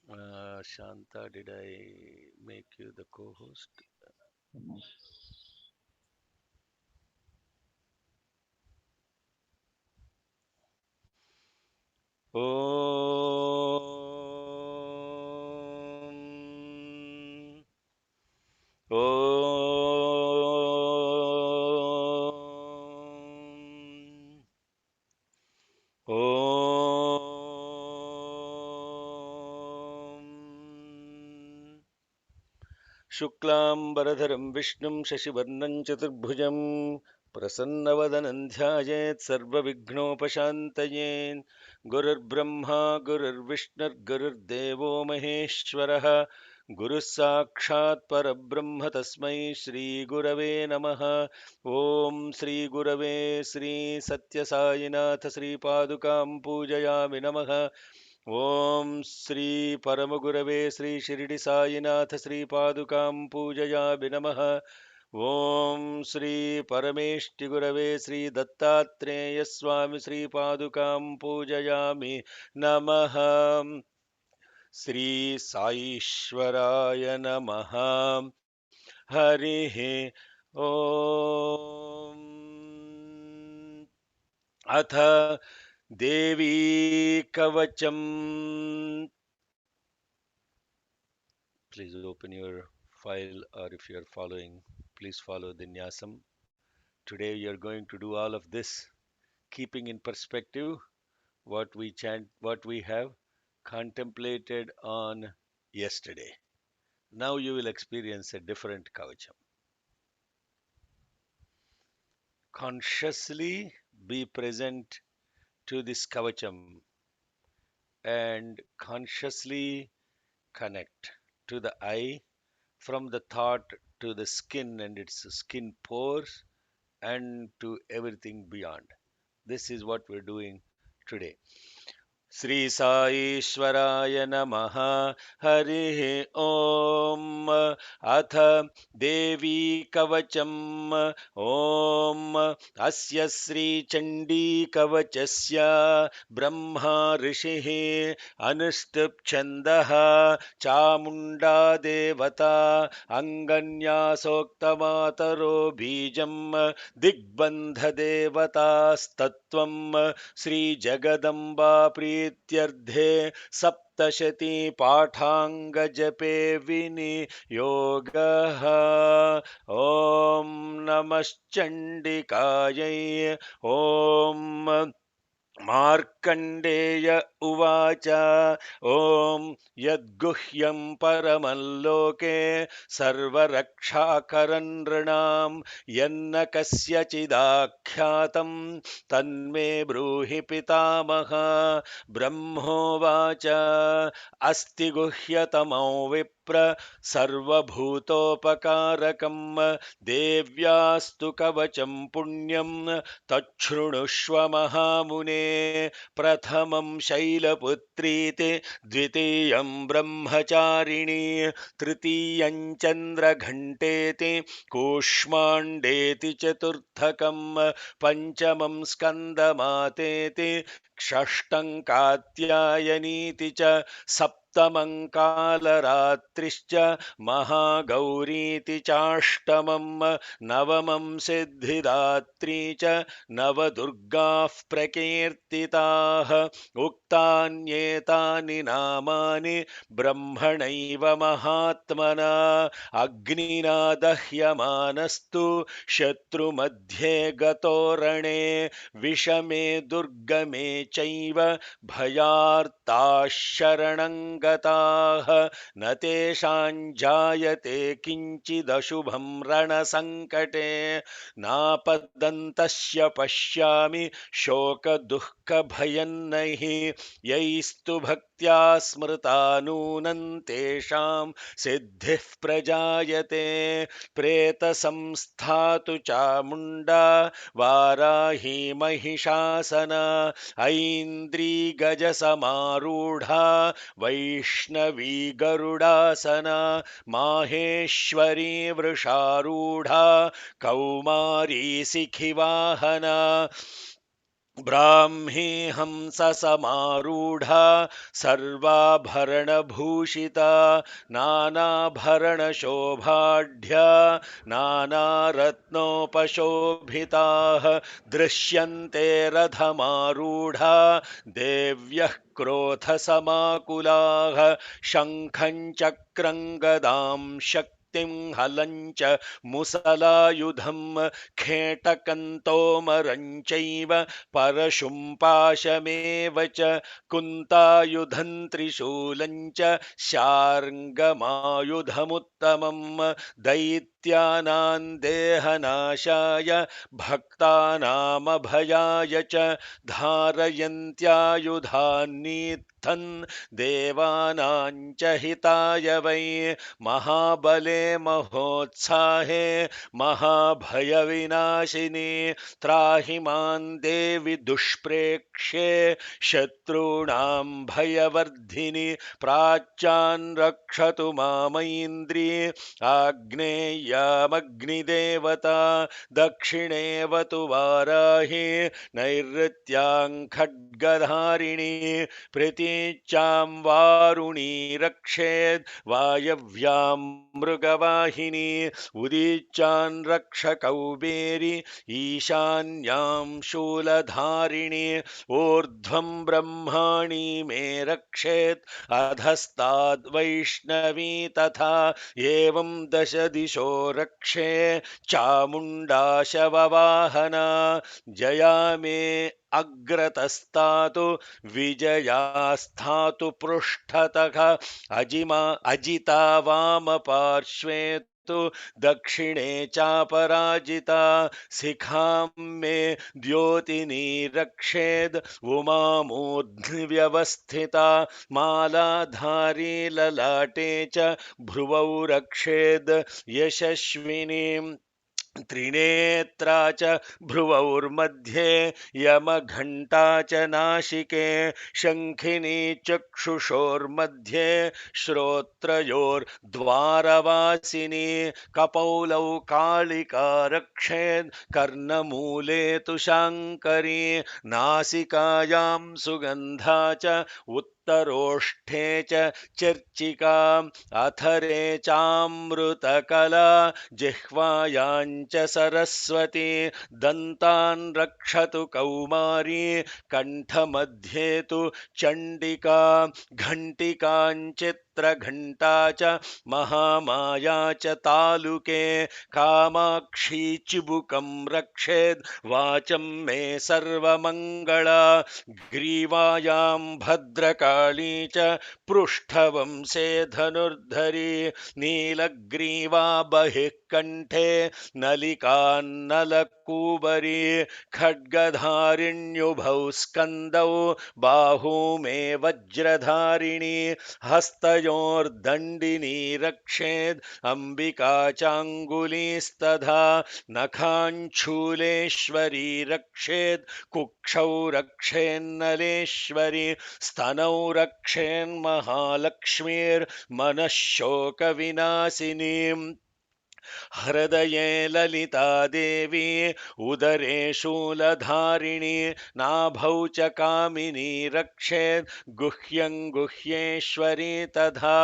Shanta, did I make you the co-host? Om. Om. Om. शुक्लाम्बरधरं विष्णुं शशिवर्णं चतुर्भुजं प्रसन्नवदनं ध्यायेत् सर्वविघ्नोपशान्तये गुरुर्ब्रह्मा गुरुर्विष्णुर्गुरुर्देवो महेश्वरः गुरुः साक्षात् परब्रह्म तस्मै श्रीगुरवे नमः ॐ श्रीगुरवे श्रीसत्यसायिनाथ श्रीपादुकां पूजयामि नमः ओम श्री परमगुरवे श्री शिरडी साईनाथ श्री पादुकां पूजयामि नमः ओम श्री परमेष्टि गुरवे श्री दत्तात्रेय स्वामी श्री पादुकां पूजयामि नमः श्री साईश्वराय नमः हरिः ओम अथ देवी कवचम. Please open your file, or if you are following, please follow the nyasam. Today you are going to do all of this, keeping in perspective what we chant, what we have contemplated on yesterday. Now you will experience a different kavacham. Consciously be present to this kavacham and consciously connect to the eye, from the thought to the skin and its skin pores, and to everything beyond. This is what we're doing today. Shri साईश्वराय नमः हरिः ॐ अथ देवी कवचम् ॐ अस्य श्रीचण्डी कवचस्य ब्रह्मा ऋषिः अनुष्टुप् छन्दः चामुण्डा देवता अङ्गन्यासोक्तमातरो बीजम् दिग्बन्धदेवतास्तत्त्वम् श्रीजगदम्बा प्रीत्यर्थे सप्तशती पाठाङ्गजपे विनियोगः ॐ नमश्चण्डिकायै ॐ मार्कण्डेय उवाच ॐ यद्गुह्यं परमल्लोके सर्वरक्षाकरं नृणां यन्न कस्यचिदाख्यातं तन्मे ब्रूहि पितामह ब्रह्मोवाच अस्ति गुह्यतमो विप्र सर्वभूतोपकारकं देव्यास्तु कवचं पुण्यं तच्छृणुष्व महामुने प्रथमं शैलपुत्रीति द्वितीयं ब्रह्मचारिणी तृतीयं चन्द्रघण्टेति कूष्माण्डेति चतुर्थकं पञ्चमं स्कन्दमातेति षष्ठं कात्यायनीति च सप्तमं कालरात्रिश्च महागौरीति चाष्टमं नवमं सिद्धिदात्री च नवदुर्गाः प्रकीर्तिताः उक्तान्येतानि नामानि ब्रह्मणैव महात्मना अग्निना दह्यमानस्तु शत्रुमध्ये गतो रणे विषमे दुर्गमे चैव भयार्ताः शरणं गताः न तेषां जायते किञ्चिदशुभं रणसङ्कटे नापदन्तस्य पश्यामि शोकदुःखभयं हि यैस्तु भक्त्या स्मृता नूनं तेषां सिद्धिः प्रजायते प्रेतसंस्थातु चामुण्डा वाराही महिषासन ऐन्द्री गजसमारूढा वैष्णवी गरुडासना माहेश्वरी वृषारूढा कौमारी सिखिवाहना ब्राह्मी हंससमारूढा सर्वाभरणभूषिता नानाभरणशोभाढ्या नानारत्नोपशोभिताः दृश्यन्ते रथमारूढा देव्यः क्रोधसमाकुलाः शङ्खं चक्रं गदां शक्तिं हलं च मुसलायुधं खेटकन्तोमरं चैव परशुं पाशमेव च कुन्तायुधं त्रिशूलं च शार्ङ्गमायुधमुत्तमं दैत्यानां देहनाशाय भक्तानामभयाय च धारयन्त्यायुधान्नीत्थं देवानां च हिताय वै महाबले महोत्साहे महाभयविनाशिनी त्राहि मां देवि दुष्प्रेक्ष्ये शत्रूणां भयवर्धिनि प्राच्यान् रक्षतु मामैन्द्री आग्नेयामग्निदेवता दक्षिणेवतु वाराहि नैऋत्यां खड्गधारिणी प्रतीच्यां वारुणी रक्षेत् वायव्यां मृगवाहिनी उदीच्यान् रक्ष कौबेरी ईशान्यां शूलधारिणी ऊर्ध्वं ब्रह्माणि मे रक्षेत् अधस्ताद् वैष्णवी तथा एवं दश दिशो रक्षे चामुण्डा शववाहना जया मे अग्रतस्तातु विजयास्थातु पृष्ठतः अजिता वामपार्श्वे तु दक्षिणे चापराजिता शिखां मे द्योतिनी रक्षेद् उमामूर्ध्व्यवस्थिता मालाधारी ललाटे च भ्रुवौ रक्षेद् यशस्विनीं त्रिनेत्रा च भ्रुवौर्मध्ये यमघण्टा च नासिके शङ्खिनी चक्षुषोर्मध्ये श्रोत्रयोर्द्वारवासिनी कपौलौ कालिका रक्षेत् कर्णमूले तु शाङ्करी नासिकायां सुगन्धा च उत्तरोष्ठे च चर्चिका अथरे चामृतकला जिह्वायां च सरस्वती दन्तान् रक्षतु कौमारी कण्ठमध्ये तु चण्डिका घण्टिकाञ्चित्रघण्टा च महामाया च तालुके कामाक्षी चिबुकं रक्षेद् वाचं मे सर्वमङ्गला ग्रीवायां भद्रकाली च पृष्ठवंशे धनुर्धरी नीलग्रीवा बहिः कण्ठे नलिकान्नलकूबरी खड्गधारिण्युभौ स्कन्दौ बाहू मे वज्रधारिणी हस्तयोर्दण्डिनी रक्षेद् अम्बिका चाङ्गुलीस्तथा नखाञ्छूलेश्वरी रक्षेत् कुक्षौ रक्षेन्नलेश्वरी स्तनौ रक्षेन्महालक्ष्मीर्मनःशोकविनाशिनीम् हृदये ललिता देवी उदरे शूलधारिणी नाभौ च कामिनी रक्षेत् गुह्यं गुह्येश्वरी तथा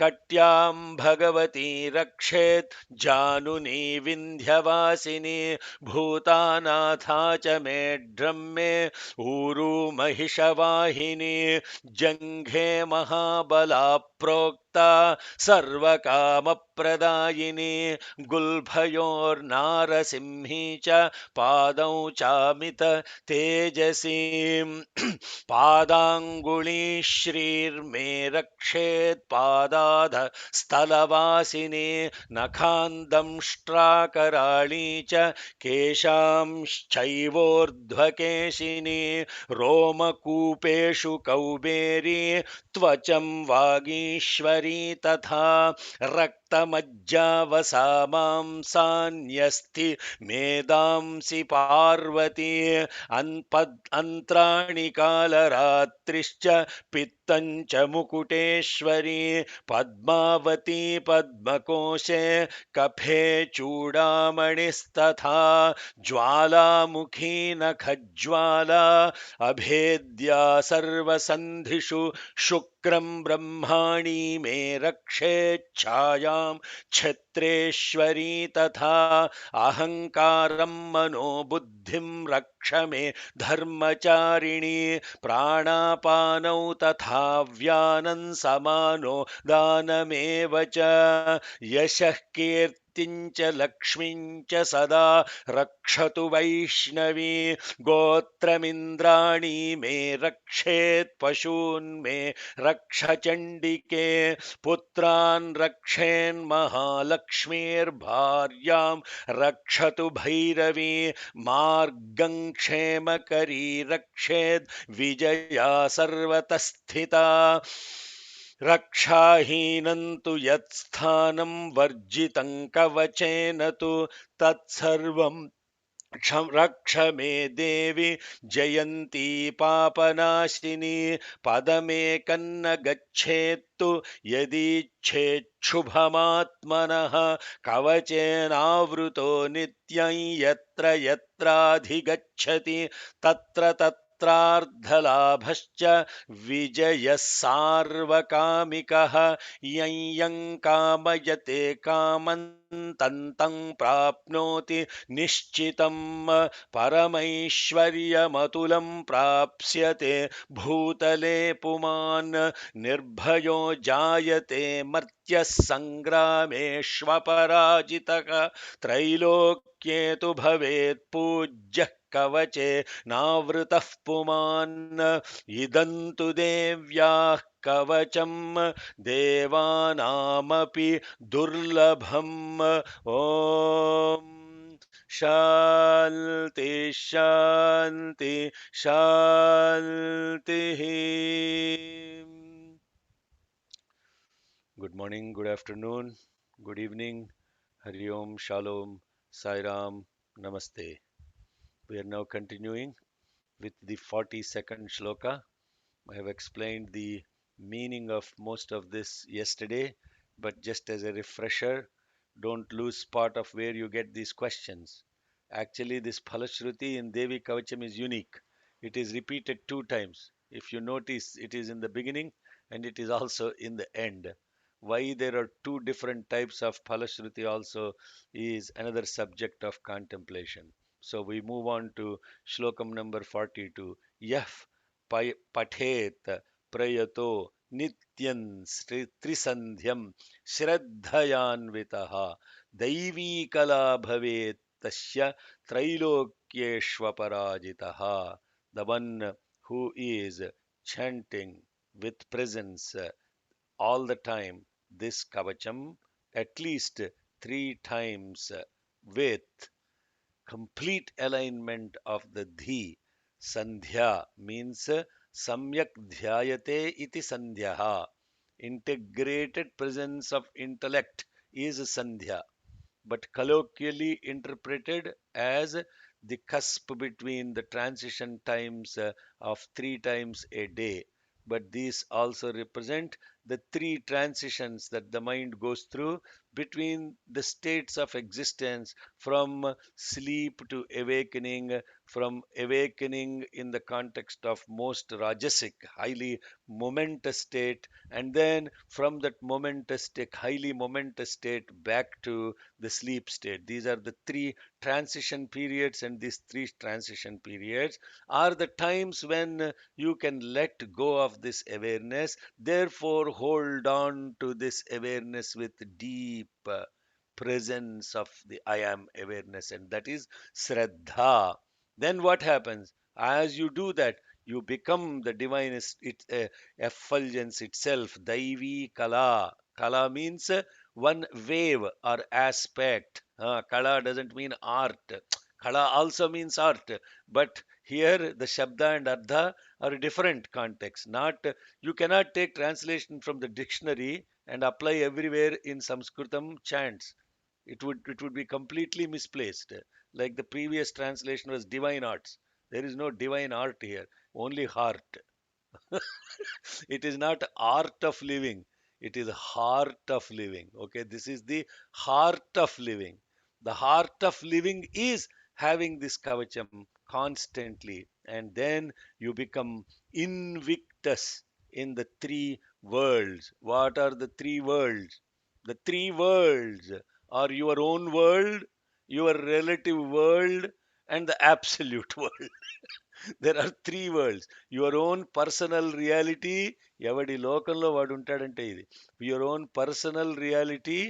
कट्यां भगवती रक्षेत् जानुनी विन्ध्यवासिनी भूतानाथा च मेढ्रं मे ऊरू महिषवाहिनी जङ्घे महाबला प्रोक्ता सर्वकामप्रदायिनी गुल्फयोर्नारसिंही च पादौ चामित तेजसीं पादाङ्गुली श्रीर्मे रक्षेत् पादाध स्थलवासिनी नखान्दंष्ट्राकराळी च केशांश्चैवोर्ध्वकेशिनी रोमकूपेषु कौबेरी त्वचं वागीश्वरी तथा रक्तमज्जावसामांसान्यस्ति मेदांसि पार्वती अन्त्राणि कालरात्रिश्च मुक्तं च मुकुटेश्वरी पद्मावती पद्मकोशे कफे चूडामणिस्तथा ज्वालामुखी नखज्वाला अभेद्या सर्वसन्धिषु शुक्रं ब्रह्माणि मे रक्षेच्छायां क्षत्रेश्वरी तथा अहङ्कारं मनोबुद्धिं रक्ष मे धर्मचारिणी प्राणापानौ तथा व्यानं समानो दानमेव च यशः कीर्तिं च लक्ष्मीं च सदा रक्षतु वैष्णवी गोत्रमिन्द्राणि मे रक्षेत् पशून् मे रक्ष चण्डिके पुत्रान् रक्षेन्महालक्ष्मीर्भार्यां रक्षतु भैरवी मार्गं क्षेमकरी रक्षेद् विजया सर्वतः स्थिता रक्षाहीनं तु यत्स्थानं वर्जितं कवचेन तु तत्सर्वं रक्ष मे देवी जयन्ती पापनाशिनी पदमेकन्न गच्छेत्तु यदीच्छेच्छुभमात्मनः कवचेनावृतो नित्यं यत्र यत्राधिगच्छति तत्र तत्रार्धलाभश्च विजयः सार्वकामिकः यं यं कामयते कामं तं प्राप्नोति निश्चितं परमैश्वर्यमतुलं प्राप्स्यते भूतले पुमान् निर्भयो जायते मर्त्यः सङ्ग्रामेष्वपराजितः त्रैलोक्ये तु भवेत् पूज्यः कवचे नावृतः पुमान् इदं तु देव्याः कवचं देवानामपि दुर्लभम् ॐ शान्ति शान्ति शान्तिः Good morning, good afternoon, good evening. Hari Om, Shalom, Sai Ram, Namaste. We are now continuing with the 42nd shloka. I have explained the meaning of most of this yesterday, but just as a refresher, don't lose part of where you get these questions. Actually, this Phalashruti in Devi Kavacham is unique. It is repeated two times. If you notice, it is in the beginning and it is also in the end. Why there are two different types of Phalashruti also is another subject of contemplation. So we move on to Slokam number 42. Yah पठेत प्रयतो नित्यं त्रिसन्ध्यं श्रद्धयान्वितः दैवी कला भवेत् तस्य त्रैलोक्येष्वपराजितः. The one who is chanting with presence all the time this kavacham at least three times with complete alignment of the dhi. Sandhya means samyak dhyayate iti sandhyaha. Integrated presence of intellect is sandhya, but colloquially interpreted as the cusp between the transition times of three times a day. But these also represent the three transitions that the mind goes through between the states of existence from sleep to awakening, from awakening in the context of most rajasic, highly momentous state, and then from that momentous state, highly momentous state back to the sleep state. These are the three transition periods, and these three transition periods are the times when you can let go of this awareness. Therefore, hold on to this awareness with deep presence of the I am awareness, and that is shradhdha. Then what happens? As you do that, you become the divine effulgence itself, devī kala. Kala means one wave or aspect. Kala doesn't mean art. Kala also means art, but here the shabda and artha are different contexts. Not you cannot take translation from the dictionary and apply everywhere in Sanskritam chants. It would be completely misplaced. Like the previous translation was divine arts. There is no divine art here, only heart. It is not art of living, it is heart of living. Okay, this is the heart of living. The heart of living is having this kavacham constantly, and then you become invictus in the three worlds. What are the three worlds? The three worlds are your own world, your relative world, and the absolute world. There are three worlds. Your own personal reality, ఎవడి లోకంలో వాడు ఉంటాడంటే ఇది. Your own personal reality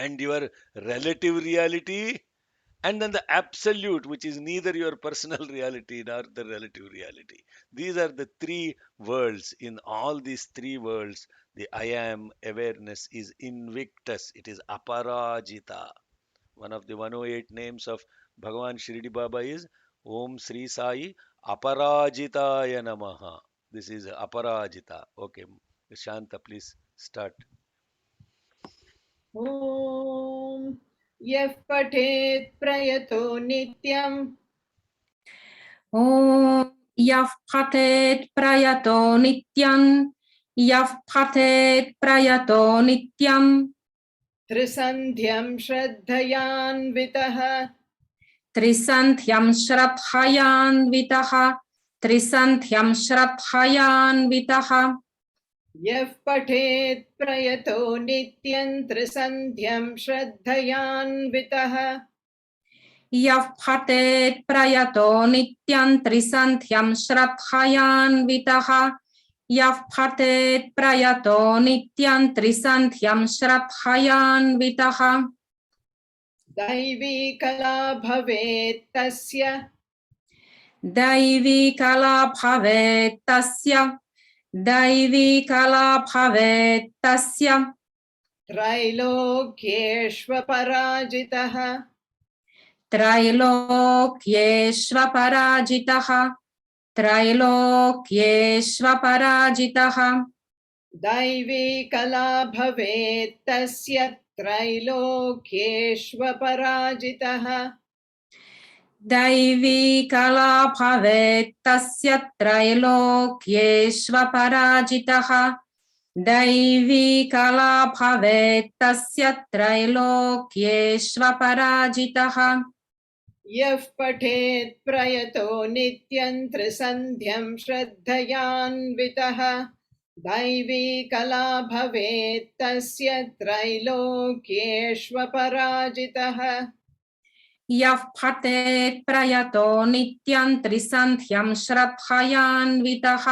and your relative reality, and then the absolute, which is neither your personal reality nor the relative reality. These are the three worlds. In all these three worlds, the I am awareness is invictus, it is aparajita. One of the 108 names of Bhagavan Shirdi Baba is Om Sri Sai Aparajitaya Namaha. This is Aparajita. Okay, Shanta, please start. ॐ यः पठेत् प्रयतो नित्यम् ॐ यः पठेत् प्रयतो नित्यं यः पठेत् प्रयतो नित्यं त्रिसन्ध्यं श्रद्धयान्वितः त्रिसन्ध्यं श्रद्धयान्वितः त्रिसन्ध्यं श्रद्धयान्वितः यः पठेत् प्रयतो नित्यं त्रिसन्ध्यं श्रद्धयान्वितः यः पठेत् प्रयतो नित्यं त्रिसन्ध्यं श्रद्धयान्वितः यः पठेत् प्रयतो नित्यं त्रिसन्ध्यं श्रद्धयान्वितः दैवी कला भवेत् तस्य दैवी कला भवेत् तस्य दैवी कला भवेत् तस्य त्रैलोक्येष्वपराजितः त्रैलोक्येष्वपराजितः त्रैलोक्येष्वपराजितः दैवी कला भवेत् तस्य त्रैलोक्येष्वपराजितः दैवी कला भवेत् तस्य त्रैलोक्येष्वपराजितः दैवी कला भवेत् तस्य त्रैलोक्येष्वपराजितः यः पठेत् प्रयतो नित्यं त्रिसन्ध्यं श्रद्धयान्वितः दैवी कला भवेत् तस्य त्रैलोक्येष्वपराजितः यः पठेत् प्रयतो नित्यं त्रिसन्ध्यं श्रद्धयान्वितः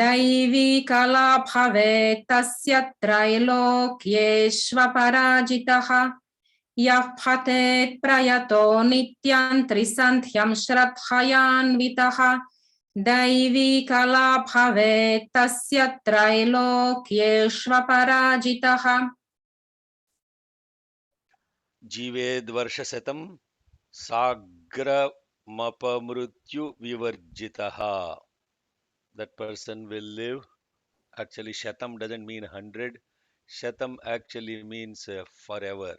दैवी कला भवेत् तस्य त्रैलोक्येष्वपराजितः यः पठेत् प्रयतो नित्यं त्रिसन्ध्यं श्रद्धयान्वितः दैवी कला भवेत् तस्य त्रैलोक्येष्वपराजितः जीवेद्वर्षशतं साग्रमपमृत्यु vivarjitaha. That person will live. Actually, shatam doesn't mean 100. Shatam actually means forever.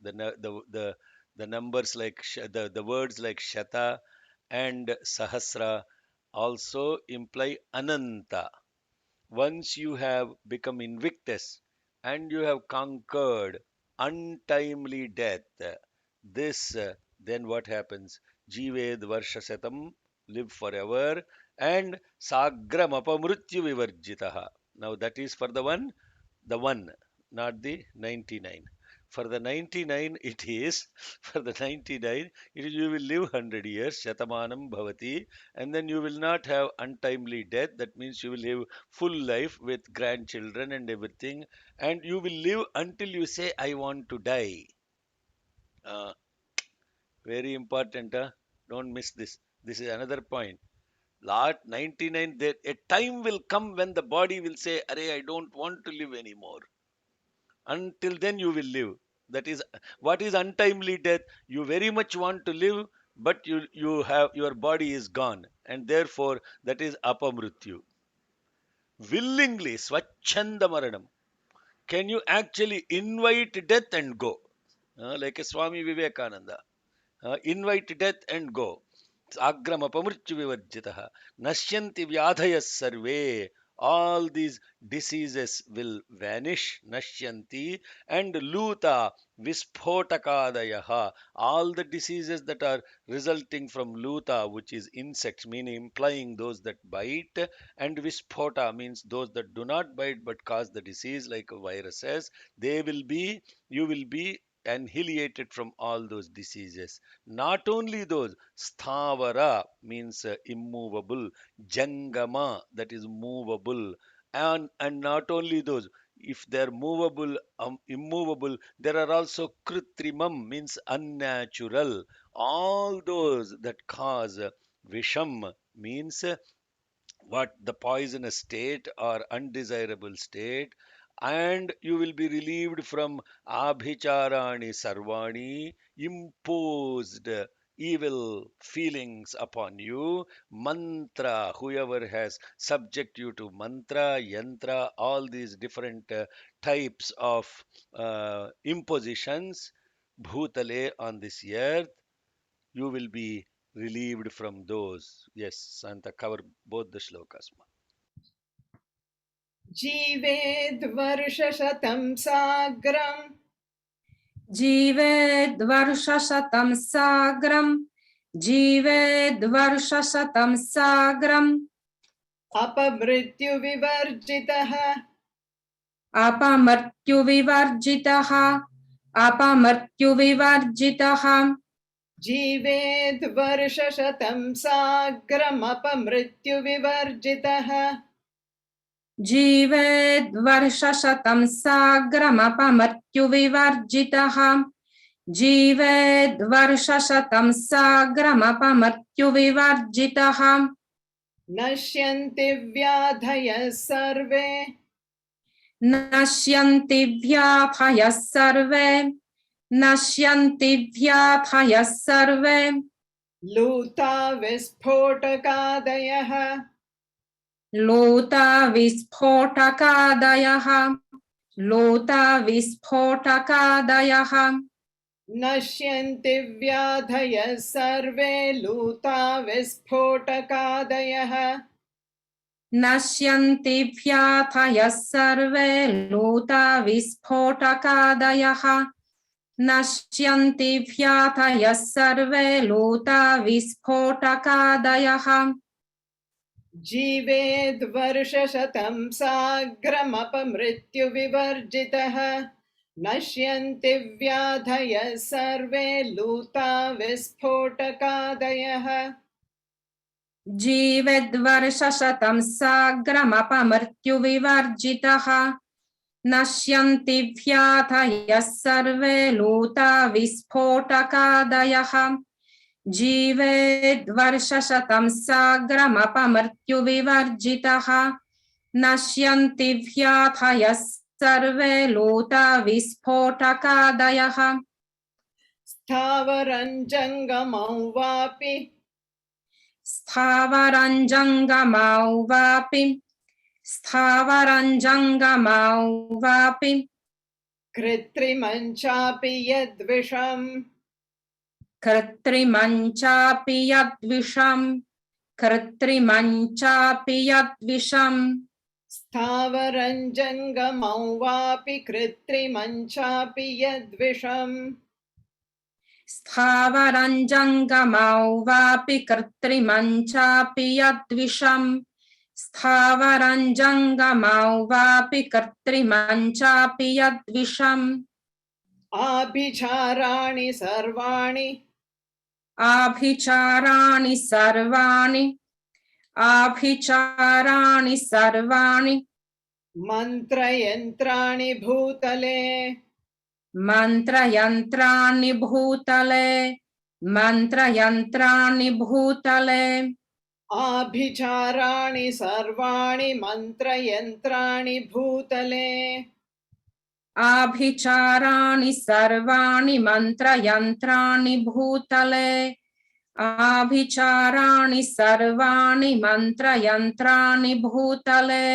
The, the numbers like the words like shata and sahasra also imply ananta. Once you have become invictus and you have conquered untimely death, this then what happens? Jived varshasatam, live forever, and sagram apamrutyu vivarjitaha. Now that is for the one, not the 99. For the 99, it is, for the 99, it is you will live 100 years, Shatamanam Bhavati, and then you will not have untimely death. That means you will live full life with grandchildren and everything, and you will live until you say, I want to die. Uh, Very important, huh? Don't miss this. This is another point. Lot 99, there, a time will come when the body will say, Arey, I don't want to live anymore. Until then you will live. That is what is untimely death. You very much want to live, but you have your body is gone, and therefore that is apamrutyu. Willingly swachhanda maranam. Can you actually invite death and go? Like a Swami Vivekananda. Invite death and go. agramapamrityu vivarjitah nashyanti vyadhayas sarve. All these diseases will vanish, nashyanti, and luta visphotakadayaha. All the diseases that are resulting from luta, which is insects, meaning implying those that bite, and visphota means those that do not bite but cause the disease, like viruses, they will be, you will be annihilated from all those diseases. Not only those, sthavara means immovable, jangama, that is movable, and not only those, if they're movable, immovable, there are also kritrimam means unnatural. All those that cause visham means what, the poisonous state or undesirable state, and you will be relieved from abhicharani sarvani, imposed evil feelings upon you, mantra, whoever has subject you to mantra, yantra, all these different types of impositions, bhutale, on this earth, you will be relieved from those. Yes, Santa, cover both the shlokas. जीवेद्वर्षशतं साग्रम् जीवेद्वर्षशतं साग्रम् जीवेद्वर्षशतं साग्रम् अपमृत्युविवर्जितः अपमृत्युविवर्जितः अपमृत्युविवर्जितः जीवेद्वर्षशतं साग्रमपमृत्युविवर्जितः जीवेद्वर्षशतं साग्रमपमृत्युविवर्जितः जीवेद्वर्षशतं साग्रमपमृत्युविवर्जितः नश्यन्ति व्याधयः सर्वे नश्यन्ति व्याधयः सर्वे नश्यन्ति व्याधयः सर्वे लूता विस्फोटकादयः लोता विस्फोटकादयः लोता विस्फोटकादयः नश्यन्ति व्याधयः सर्वे लूता विस्फोटकादयः नश्यन्ति व्याधयः सर्वे लोता विस्फोटकादयः नश्यन्ति व्याधयः सर्वे लोता विस्फोटकादयः जीवेद्वर्षशतं साग्रमपमृत्युविवर्जितः नश्यन्ति व्याधयः सर्वे लूता विस्फोटकादयः जीवेद्वर्षशतं साग्रमपमृत्युविवर्जितः नश्यन्ति व्याधयः सर्वे लूता विस्फोटकादयः जीवेद्वर्षशतं साग्रमपमृत्युविवर्जितः नश्यन्ति व्याधयः सर्वे लूता विस्फोटकादयः स्थावरं जङ्गमौ वापि स्थावरं जङ्गमौ वापि स्थावरं जङ्गमौ वापि कृत्रिमं चापि यद्विषम् कृत्रिमं चापि यद्विषम् कृत्रिमं चापि यद्विषम् स्थावरं जङ्गमौ वापि कृत्रिमं चापि यद्विषम् स्थावरं जङ्गमौ वापि कृत्रिमं चापि यद्विषम् स्थावरं जङ्गमौ वापि कृत्रिमं चापि यद्विषम् आभिचाराणि सर्वाणि आभिचाराणि सर्वाणि आभिचाराणि सर्वाणि मन्त्रयन्त्राणि भूतले मन्त्रयन्त्राणि भूतले मन्त्रयन्त्राणि भूतले आभिचाराणि सर्वाणि मन्त्रयन्त्राणि भूतले आभिचाराणि सर्वाणि मन्त्रयन्त्राणि भूतले आभिचाराणि सर्वाणि मन्त्रयन्त्राणि भूतले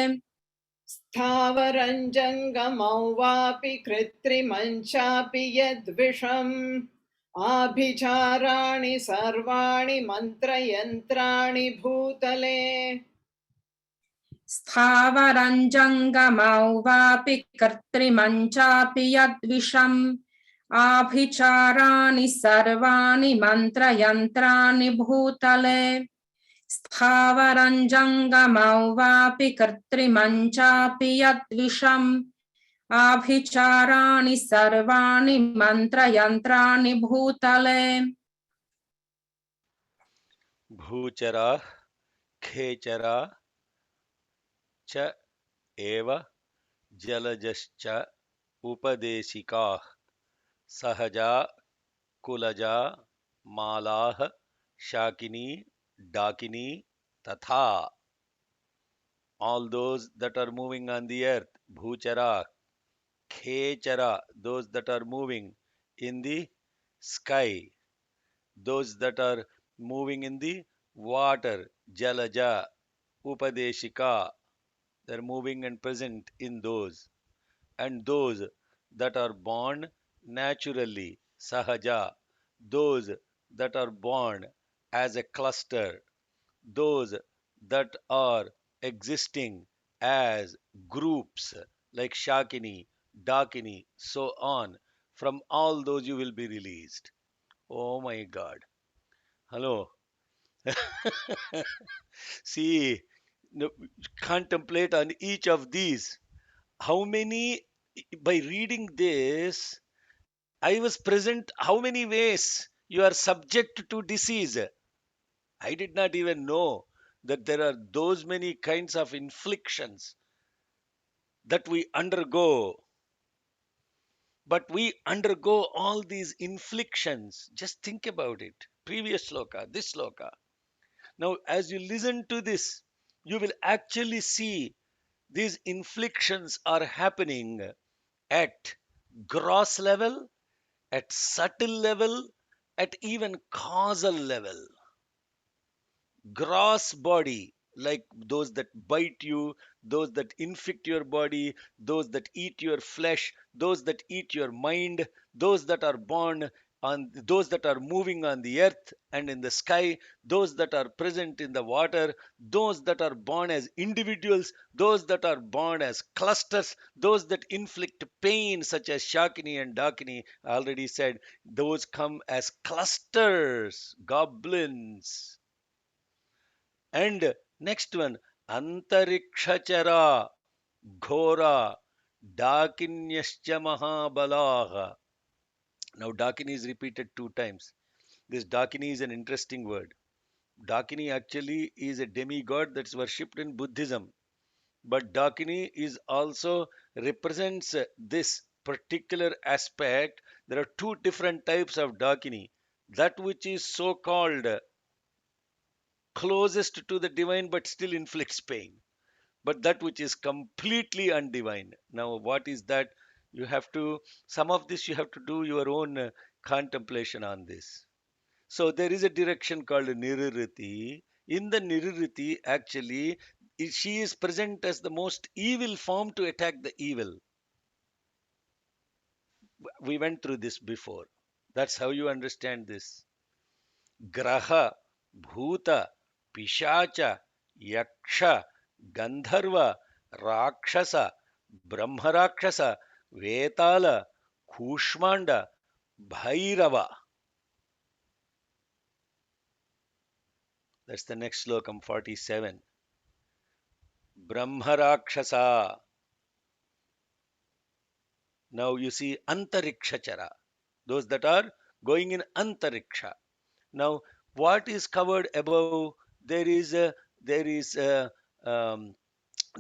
स्थावरं जङ्गमौ वापि कृत्रिमं चापि यद्विषम् आभिचाराणि सर्वाणि मन्त्रयन्त्राणि भूतले स्थावरं जङ्गमौ वापि कर्त्रिमं चापि यद्विषम् आभिचाराणि सर्वाणि मन्त्रयन्त्राणि भूतले स्थावरं जङ्गमौ वापि कर्त्रिमं चापि यद्विषम् आभिचाराणि सर्वाणि मन्त्रयन्त्राणि भूतले भूचरा खेचरा च एव जलजश्च उपदेशिकाः सहजा कुलजा मालाः शाकिनी डाकिनी तथा. All those that are moving on the earth, bhuchara, khechara, those that are moving in the sky, those that are moving in the water, jalaja, upadeshika, they're moving and present in those, and those that are born naturally, sahaja, those that are born as a cluster, those that are existing as groups like Shakini, Dakini, so on. From all those you will be released. Oh my God. Hello. See, no, contemplate on each of these. How many, by reading this, I was present, how many ways you are subject to disease. I did not even know that there are those many kinds of inflictions that we undergo. But we undergo all these inflictions. Just think about it. Previous sloka, this sloka. Now, as you listen to this, you will actually see these inflictions are happening at gross level, at subtle level, at even causal level. Gross body, like those that bite you, those that infect your body, those that eat your flesh, those that eat your mind, those that are born on, those that are moving on the earth and in the sky, those that are present in the water, those that are born as individuals, those that are born as clusters, those that inflict pain such as Shakini and Dakini. I already said those come as clusters, goblins. And next one, antarikshachara, ghora, dakinyascha mahabalaha. Now, dakini is repeated two times. This dakini is an interesting word. Dakini actually is a demigod that's worshipped in Buddhism. But dakini is also represents this particular aspect. There are two different types of dakini. That which is so called closest to the divine but still inflicts pain, but that which is completely undivine. Now, what is that? You have to, some of this you have to do your own contemplation on this. So, there is a direction called Niririti. In the Niririti, actually, she is present as the most evil form to attack the evil. We went through this before. That's how you understand this. Graha, Bhuta, Pishacha, Yaksha, Gandharva, Rakshasa, Brahmarakshasa, Vetala, Kushmanda, Bhairava. That's the next slokam 47. Brahmarakshasa. Now you see Antarikshachara. Those that are going in Antariksha. Now, what is covered above? There is um,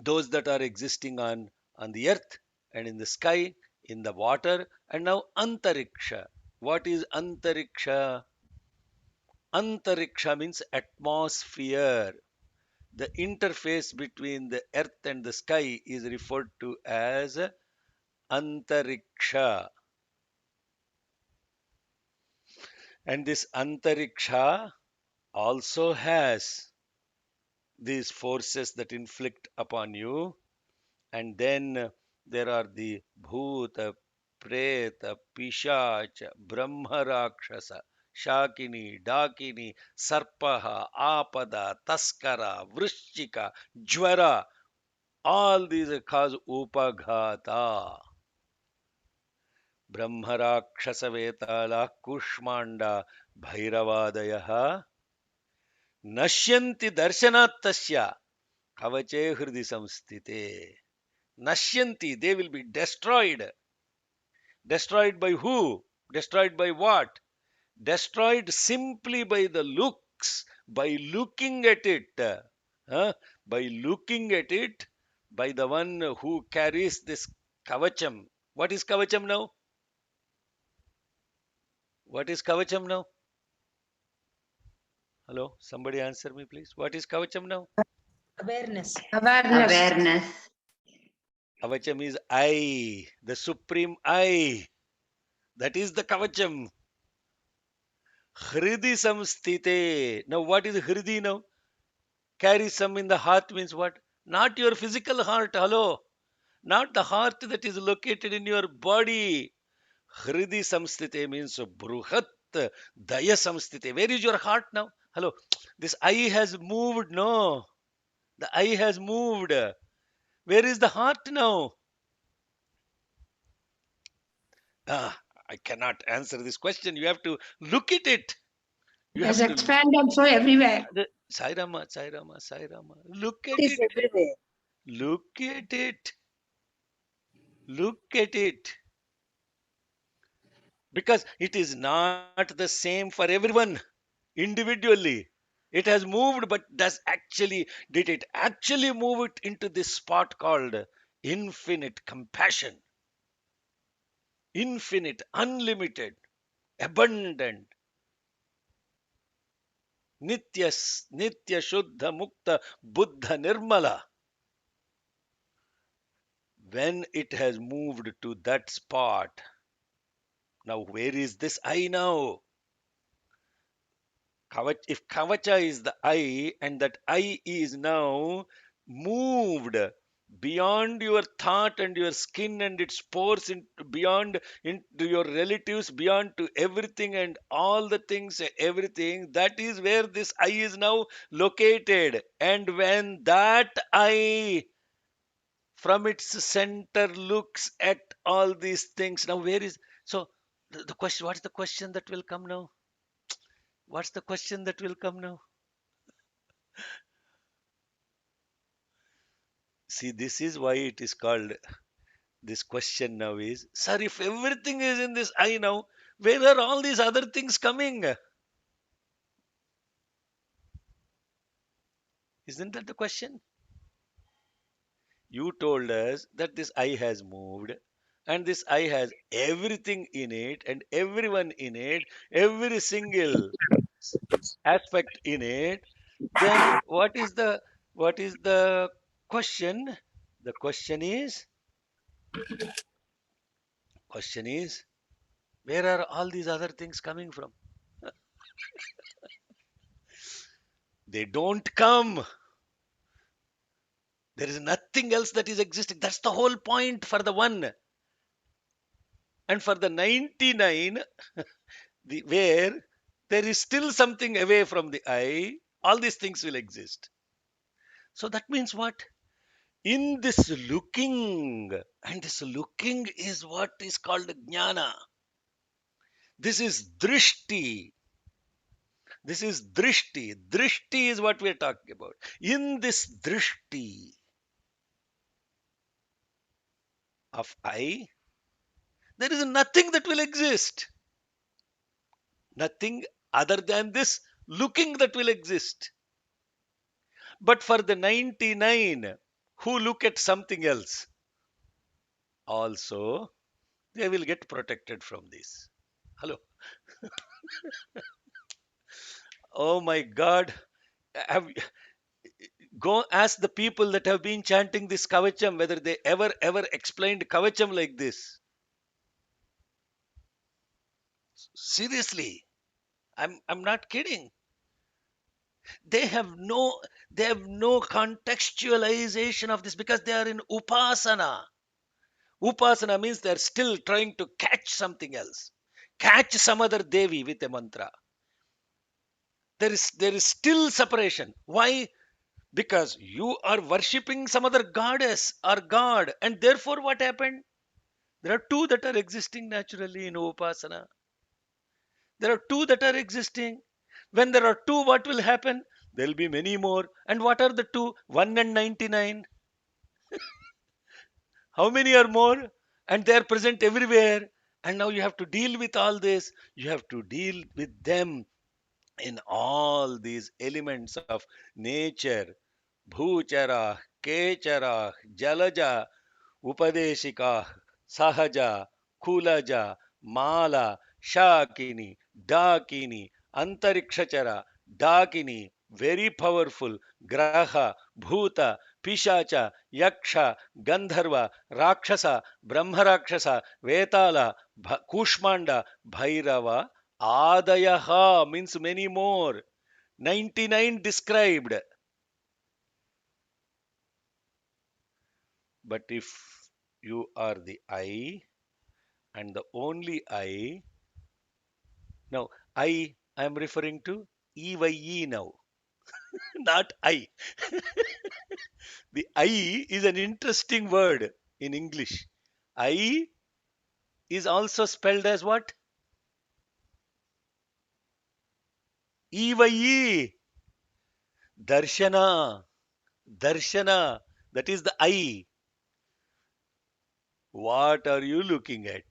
those that are existing on the earth and in the sky, in the water, and now Antariksha. What is Antariksha? Antariksha means atmosphere. The interface between the earth and the sky is referred to as Antariksha. And this Antariksha also has these forces that inflict upon you. And then there are the Bhuta, preta, pishacha, brahma rakshasa, shakini, dakini, sarpaha, apada, taskara, vrishchika, jwara. All these cause upaghata. Brahma rakshasa vetala, kushmanda, bhairavadaya, nashyanti darshanattasya, kavache hridi samstite. Nashyanti, they will be destroyed. Destroyed by who? Destroyed by what? Destroyed simply by the looks, by looking at it. Huh? By looking at it, by the one who carries this kavacham. What is kavacham now? What is kavacham now? Hello, somebody answer me, please. What is kavacham now? Awareness. Awareness. Awareness. Kavacham is I, the supreme I. That is the kavacham. Hridi samstite. Now, what is hridi now? Carry some in the heart means what? Not your physical heart. Hello. Not the heart that is located in your body. Hridi samstite means bruhat daya samstite. Where is your heart now? Hello. This eye has moved. No. The eye has moved. Where is the heart now? Ah, I cannot answer this question. You have to look at it. You It has have to. expanded so everywhere. Sai Rama, Sai Rama, Sai Rama. Look It at is it. everywhere. Look at it. Look at it. Because it is not the same for everyone individually. It has moved, but did it actually move it into this spot called infinite compassion, infinite, unlimited, abundant, nitya, nitya, shuddha, mukta, buddha, nirmala. When it has moved to that spot, now where is this I now? If kavacha is the I and that I is now moved beyond your thought and your skin and its pores beyond into your relatives, beyond to everything and all the things, everything, that is where this I is now located. And when that I from its center looks at all these things, now where is, so the question, what's the question that will come now? What's the question that will come now? See, this is why it is called, this question now is, sir, if everything is in this I now, where are all these other things coming? Isn't that the question? You told us that this I has moved and this I has everything in it and everyone in it, every single aspect in it. Then what is the question? The question is where are all these other things coming from? They don't come. There is nothing else that is existing. That's the whole point for the one. And for the 99, where there is still something away from the I, all these things will exist. So that means what? In this looking, and this looking is what is called jnana. This is drishti. This is drishti. Drishti is what we are talking about. In this drishti of I, there is nothing that will exist. Nothing other than this looking that will exist. But for the 99 who look at something else, also they will get protected from this. Hello. Oh my God. Have, go ask the people that have been chanting this kavacham whether they ever explained kavacham like this. Seriously. I'm not kidding. They have no contextualization of this because they are in upasana. Upasana means they're still trying to catch something else, catch some other Devi with a mantra. There is still separation. Why? Because you are worshipping some other goddess or god, and therefore what happened? There are two that are existing naturally in Upasana. There are two that are existing. When there are two, what will happen? There will be many more. And what are the two? 1 and 99. How many are more? And they are present everywhere. And now you have to deal with all this. You have to deal with them in all these elements of nature. Bhuchara, Kechara, Jalaja, Upadeshika, Sahaja, Kulaja, Mala, Shakini, Dakini, Antarikshachara, Dakini, very powerful, Graha, Bhuta, Pishacha, Yaksha, Gandharva, Rakshasa, Brahmarakshasa, Vetala, Kushmanda, Bhairava, Adayaha means many more. 99 described. But if you are the I and the only I, now I am referring to EYE now, not I. The I is an interesting word in English. I is also spelled as what? EYE. Darshana. Darshana. That is the I. What are you looking at?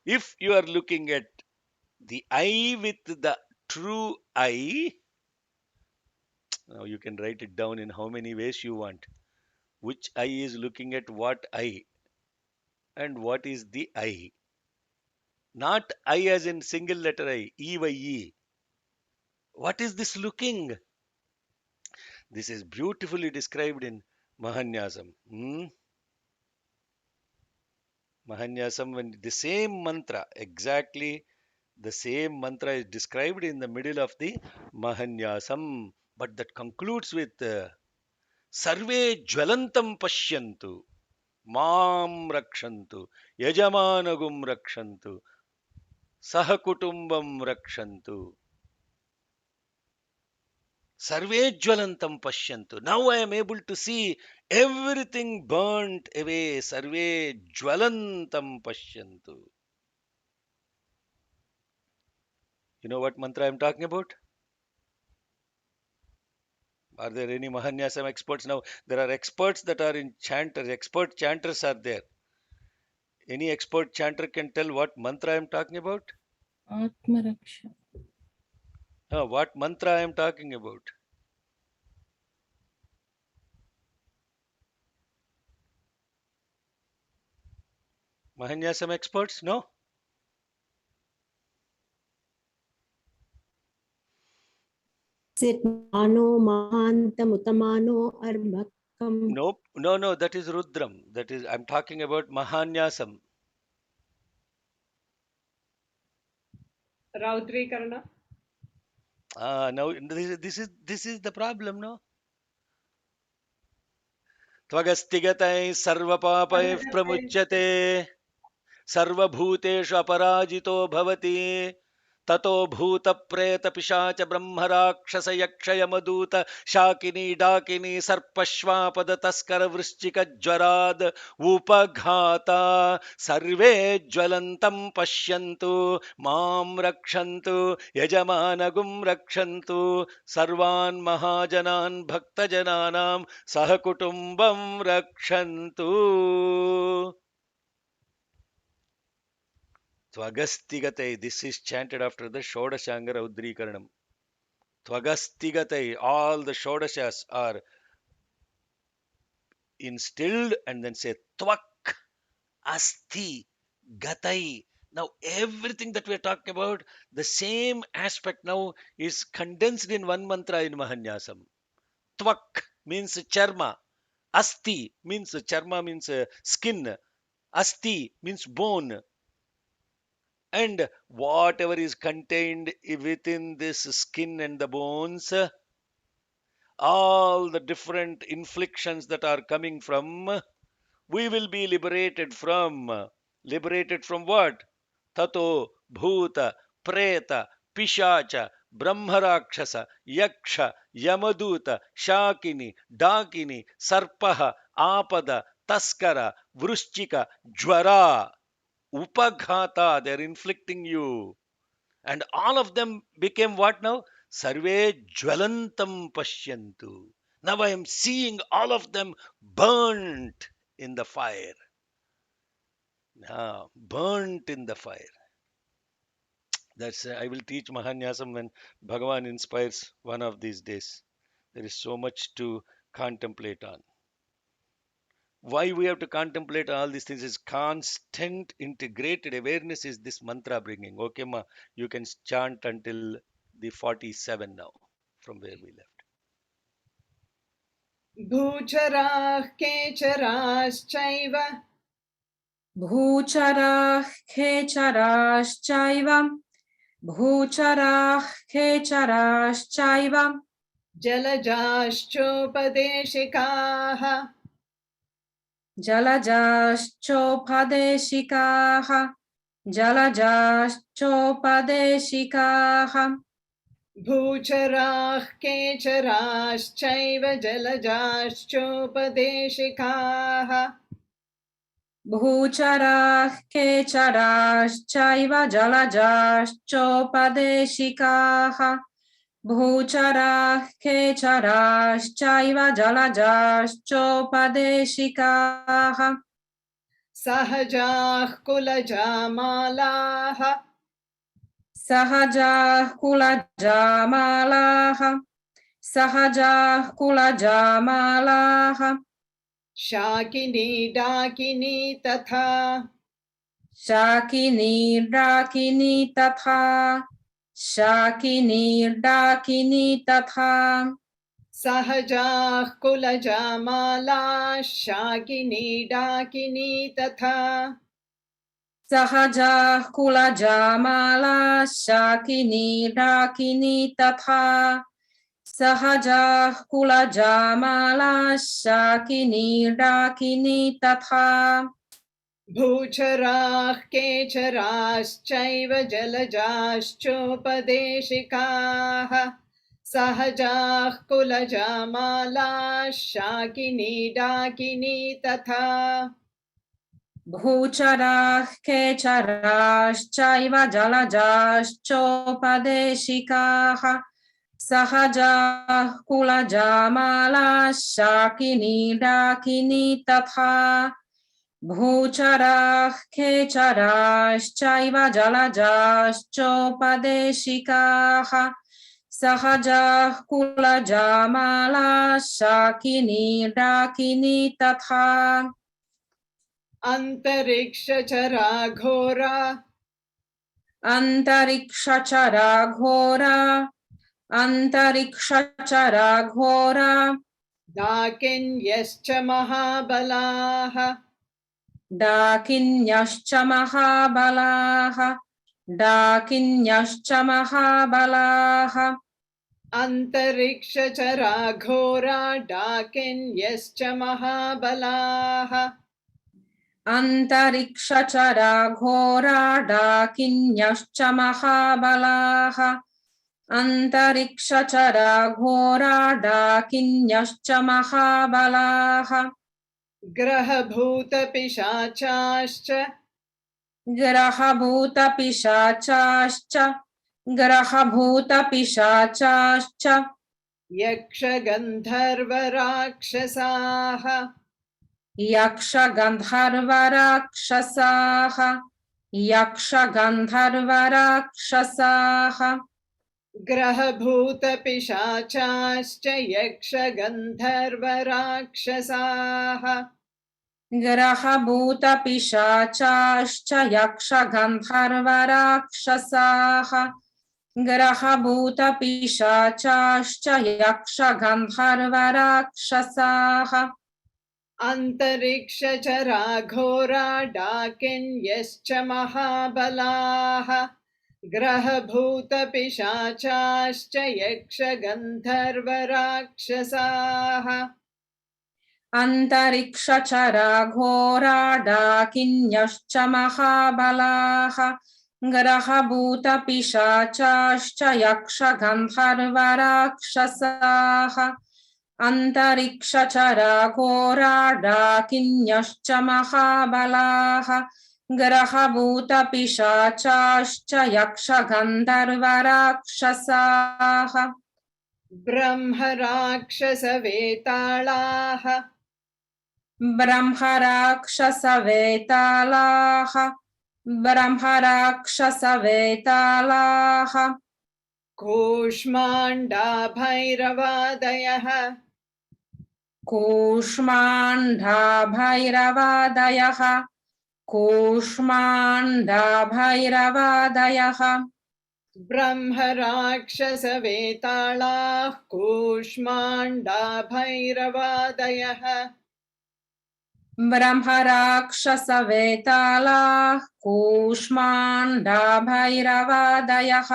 If you are looking at the I with the true I, now you can write it down in how many ways you want. Which I is looking at what I and what is the I? Not I as in single letter I, EYE. What is this looking? This is beautifully described in Mahānyasam. Mahānyasam, when the same mantra, exactly the same mantra is described in the middle of the Mahānyasam, but that concludes with Sarve Jwalantam Pashyantu. Mam rakshantu, Yajamanagum rakshantu, Sahakutumbam rakshantu, Sarve Jwalantam Pashyantu. Now I am able to see everything burnt away. Sarve Jwalantam Pashyantu. You know what mantra I am talking about? Are there any Mahānyasam experts now? There are experts that are in chanters. Expert chanters are there. Any expert chanter can tell what mantra I am talking about? Atmaraksha. What mantra I am talking about? Mahānyasam experts? No? Is it Mano, Mahantam, Utamano, or Bhakam? Nope. No, that is Rudram. That is, I'm talking about Mahānyasam. Raudrikarana. Now this is the problem, no? Tvagastigatai sarvapapai pramuchyate sarvabhuteshu aparajito bhavati ततो भूत प्रेत पिशाच ब्रह्म राक्षस यक्षय मदूत शाकिनी डाकिनी सर्पश्वापद तस्कर वृश्चिक ज्वराद उपघाता सर्वे ज्वलन्तं पश्यन्तु मां रक्षन्तु यजमानगुं रक्षन्तु सर्वान् महाजनान् भक्तजनानां सहकुटुम्बं रक्षन्तु. Tvagastigate. This is chanted after the Shodashanga Raudrikaranam. Tvagastigate. All the Shodashas are instilled and then say Tvak Asti Gatai. Now everything that we are talking about, the same aspect now is condensed in one mantra in Mahānyasam. Tvak means charma. Asti means charma means skin. Asti means bone. And whatever is contained within this skin and the bones, all the different inflictions that are coming from, we will be liberated from. Liberated from what? Tato, Bhuta, Preta, Pishacha, Brahmarakshasa, Yaksha, Yamaduta, Shakini, Dakini, Sarpaha, Apada, Taskara, Vrushchika, Jwara, Upaghata, they're inflicting you. And all of them became what now? Sarve Jwalantam Pashyantu. Now I am seeing all of them burnt in the fire. Now, burnt in the fire. That's I will teach Mahānyasam when Bhagavan inspires one of these days. There is so much to contemplate on. Why we have to contemplate all these things is constant integrated awareness is this mantra bringing. Okay, ma, you can chant until the 47 now from where we left. भूचराः केचराश्चैव भूचराः खेचराश्चैव भूचराः खेचराश्चैव जलजाश्चोपदेशिकाः जलजाश्चोपदेशिकाः जलजाश्चोपदेशिकाः भूचराः केचराश्चैव जलजाश्चोपदेशिकाः भूचराः केचराश्चैव जलजाश्चोपदेशिकाः भूचराः केचराश्चैव जलजाश्चोपदेशिकाः सहजाः कुलजामालाः सहजाः कुलजामालाः सहजाः कुलजामालाः Shakini डाकिनी तथा शाकिनी डाकिनी तथा शाकिनी डाकिनी तथा सहजाः कुलजामालाः शाकिनी डाकिनी तथा सहजाः कुलजामालाः शाकिनी डाकिनी तथा सहजाः कुलजामालाः शाकिनी डाकिनी तथा भूचराः केचराश्चैव जलजाश्चोपदेशिकाः सहजाः कुलजामालाः शाकिनी डाकिनी तथा भूचराः केचराश्चैव जलजाश्चोपदेशिकाः सहजाः कुलजामालाः शाकिनी डाकिनी तथा भूचराः केचराश्चैव जलजाश्चोपदेशिकाः सहजाः कुलजामालाः शाकिनी डाकिनी तथा अंतरिक्षचरा घोरा अंतरिक्षचरा घोरा अंतरिक्षचरा घोरा डाकिन्यश्च महाबलाः डाकिन्यश्च महाबलाः डाकिन्यश्च महाबलाः अंतरिक्षचरा घोरा डाकिन्यश्च महाबलाः अंतरिक्षचरा घोरा डाकिन्यश्च महाबलाः अंतरिक्षचरा घोरा डाकिन्यश्च महाबलाः ग्रहभूतपिशाचाश्च ग्रहभूतपिशाचाश्च ग्रहभूतपिशाचाश्च यक्षगन्धर्वराक्षसाः यक्षगन्धर्वराक्षसाः यक्षगन्धर्वराक्षसाः ग्रहभूतपिशाचाश्च यक्षगन्धर्वराक्षसाः ग्रहभूतपिशाचाश्च यक्षगन्धर्वराक्षसाः ग्रहभूतपिशाचाश्च यक्षगन्धर्वराक्षसाः अंतरिक्षचरा घोरा डाकिन्यश्च महाबलाः ग्रहभूतपिशाचाश्च यक्षगन्धर्वराक्षसाः अन्तरिक्षचराघोरा डाकिन्यश्च महाबलाः ग्रहभूतपिशाचाश्च यक्षगन्धर्वराक्षसाः अन्तरिक्षचराघोरा डाकिन्यश्च महाबलाः ग्रहभूतपिशाचाश्च यक्षगन्धर्वराक्षसाः ब्रह्मराक्षसवेताळाः ब्रह्मराक्षसवेतालाः ब्रह्मराक्षसवेतालाः कूष्माण्डाभैरवादयः कूष्माण्डाभैरवादयः कूष्माण्डाभैरवादयः ब्रह्मराक्षसवेताळाः कूष्माण्डाभैरवादयः ब्रह्मराक्षसवेतालाः कूष्माण्डाभैरवादयः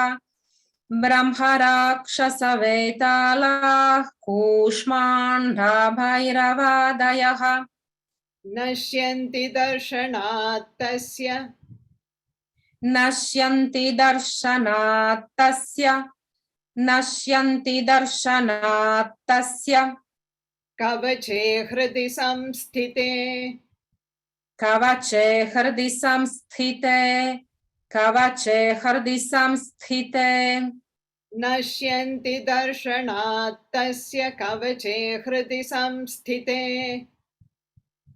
ब्रह्मराक्षसवेतालाः कूष्माण्डाभैरवादयः नश्यन्ति दर्शनात् तस्य नश्यन्ति दर्शनात् तस्य नश्यन्ति दर्शनात् तस्य कवचे हृदि संस्थिते कवचे हृदि संस्थिते कवचे हृदि संस्थिते नश्यन्ति दर्शनात् तस्य कवचे हृदि संस्थिते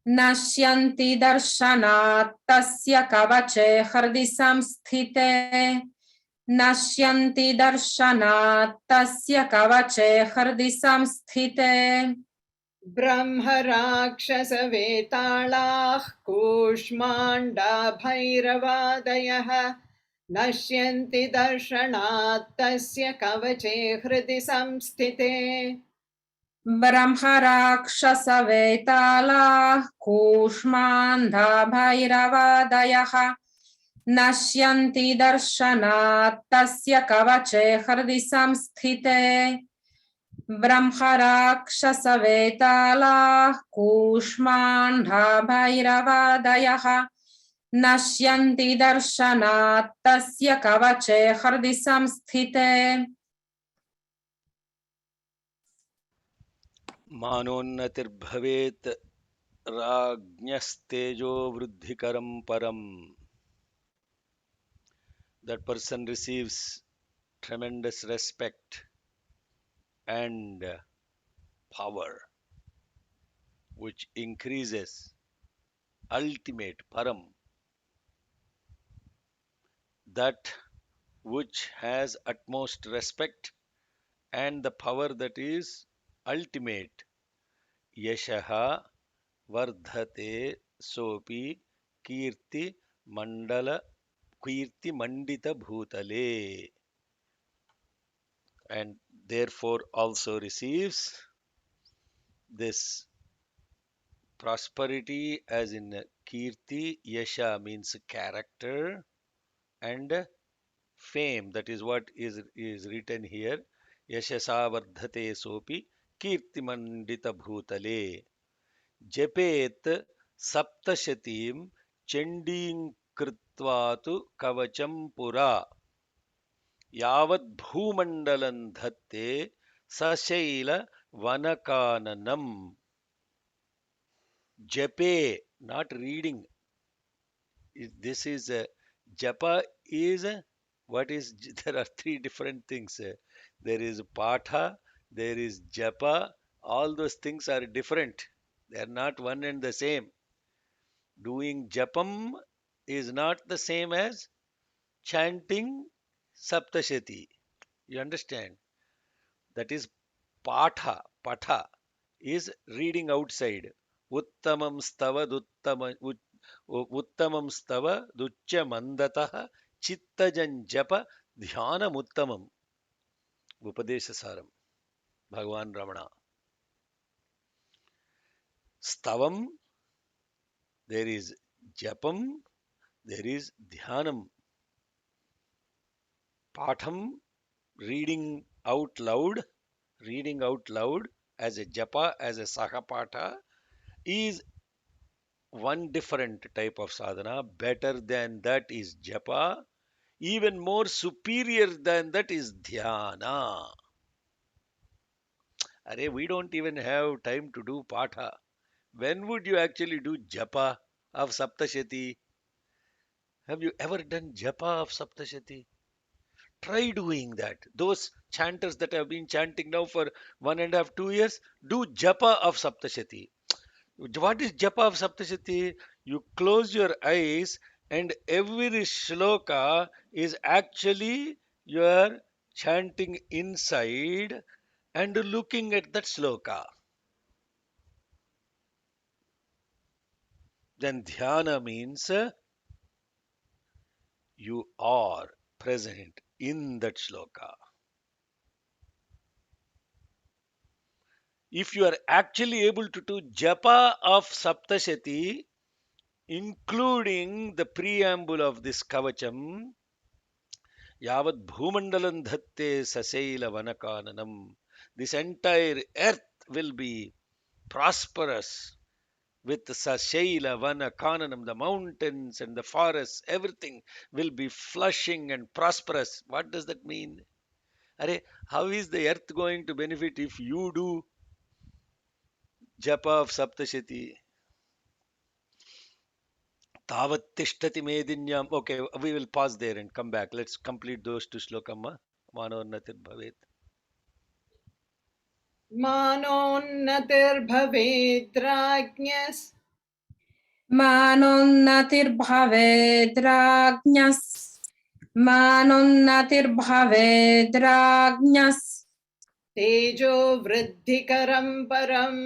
नश्यन्ति दर्शनात् तस्य कवचे हृदि संस्थिते नश्यन्ति दर्शनात् तस्य कवचे हृदि संस्थिते ब्रह्मराक्षसवेताळाः कूष्माण्डाभैरवादयः नश्यन्ति दर्शनात् तस्य कवचे हृदि संस्थिते ब्रह्मराक्षसवेतालाः कूष्माण्डाभैरवादयः नश्यन्ति दर्शनात् तस्य कवचे हृदि संस्थिते ब्रह्मराक्षसवेतालाः कूष्माण्डाभैरवादयः नश्यन्ति दर्शनात् तस्य कवचे हृदि संस्थिते मानोन्नतिर्भवेत् राज्ञस्तेजो वृद्धिकरं परम. That person receives tremendous respect and power, which increases ultimate param, that which has utmost respect and the power that is ultimate. Yashaha vardhate sopi kirti mandala kirti mandita bhutale, and therefore also receives this prosperity, as in kirti. Yasha means character, and fame. That is what is written here. Yashasa vardhate sopi kirti mandita bhutale. Japet saptashatim chanding kritvatu kavacham pura. Yavat bhumandalam dhatte sashaila vanakananam. Jape, not reading. This is japa is what is there are three different things. There is patha, there is japa. All those things are different. They are not one and the same. Doing japam is not the same as chanting saptashati. You understand? That is patha. Patha is reading outside. Uttamam stava उत्तमं स्तव दुच्च मंदतः चित्तजं जप ध्यानमुत्तमम्. उपदेशसारम भगवान Ramana. Stavam, there is japam, there is dhyanam. Patham, reading out loud, as a japa, as a sahapatha, is one different type of sadhana. Better than that is japa. Even more superior than that is dhyana. Arey, we don't even have time to do patha. When would you actually do japa of Saptashati? Have you ever done japa of Saptashati? Try doing that. Those chanters that have been chanting now for 1.5, 2 years, do japa of Saptashati. What is japa of Saptashati? You close your eyes and every shloka is actually you are chanting inside and looking at that shloka. Then dhyana means you are present in that shloka. If you are actually able to do japa of Saptashati, including the preamble of this Kavacham, Yavad Bhumandalam Dhatte Sasaila Vanakananam, this entire earth will be prosperous with Sasaila Vanakananam, the mountains and the forests, everything will be flushing and prosperous. What does that mean? Are, how is the earth going to benefit if you do japa of Saptashati? Tavat tishtati medinyam. Okay, we will pause there and come back. Let's complete those two slokam. Manonnatir bhavet. मानोन्नतिर्भवेद्राज्ञस् मानोन्नतिर्भवेद्राज्ञस् मानोन्नतिर्भवेद्राज्ञस् तेजो वृद्धिकरं परम्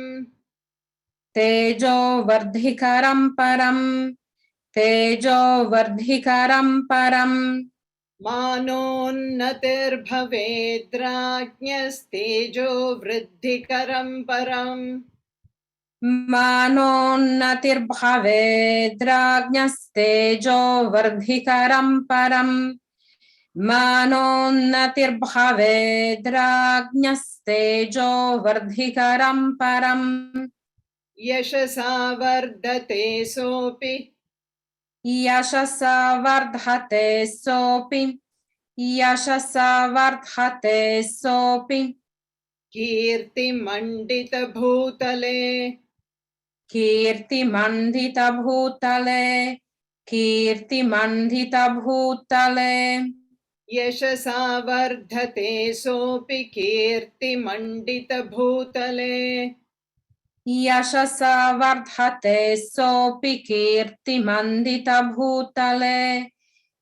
तेजो वर्धिकरं परम् तेजो वर्धिकरं परम् मानोन्नतिर्भवेद्राज्ञस्तेजो वृद्धिकरं परम् मानोन्नतिर्भवेद्राज्ञस्तेजो वर्धिकरं परम् मानोन्नतिर्भवेद्राज्ञस्तेजो वर्धिकरं परम् यशसा वर्धते सोऽपि यशसा वर्धते सोऽपि यशसा वर्धते सोऽपि कीर्तिमण्डितभूतले कीर्तिमण्डितभूतले कीर्तिमण्डितभूतले यशसा वर्धते सोऽपि कीर्तिमण्डितभूतले यशसा वर्धते सोऽपि कीर्तिमण्डितभूतले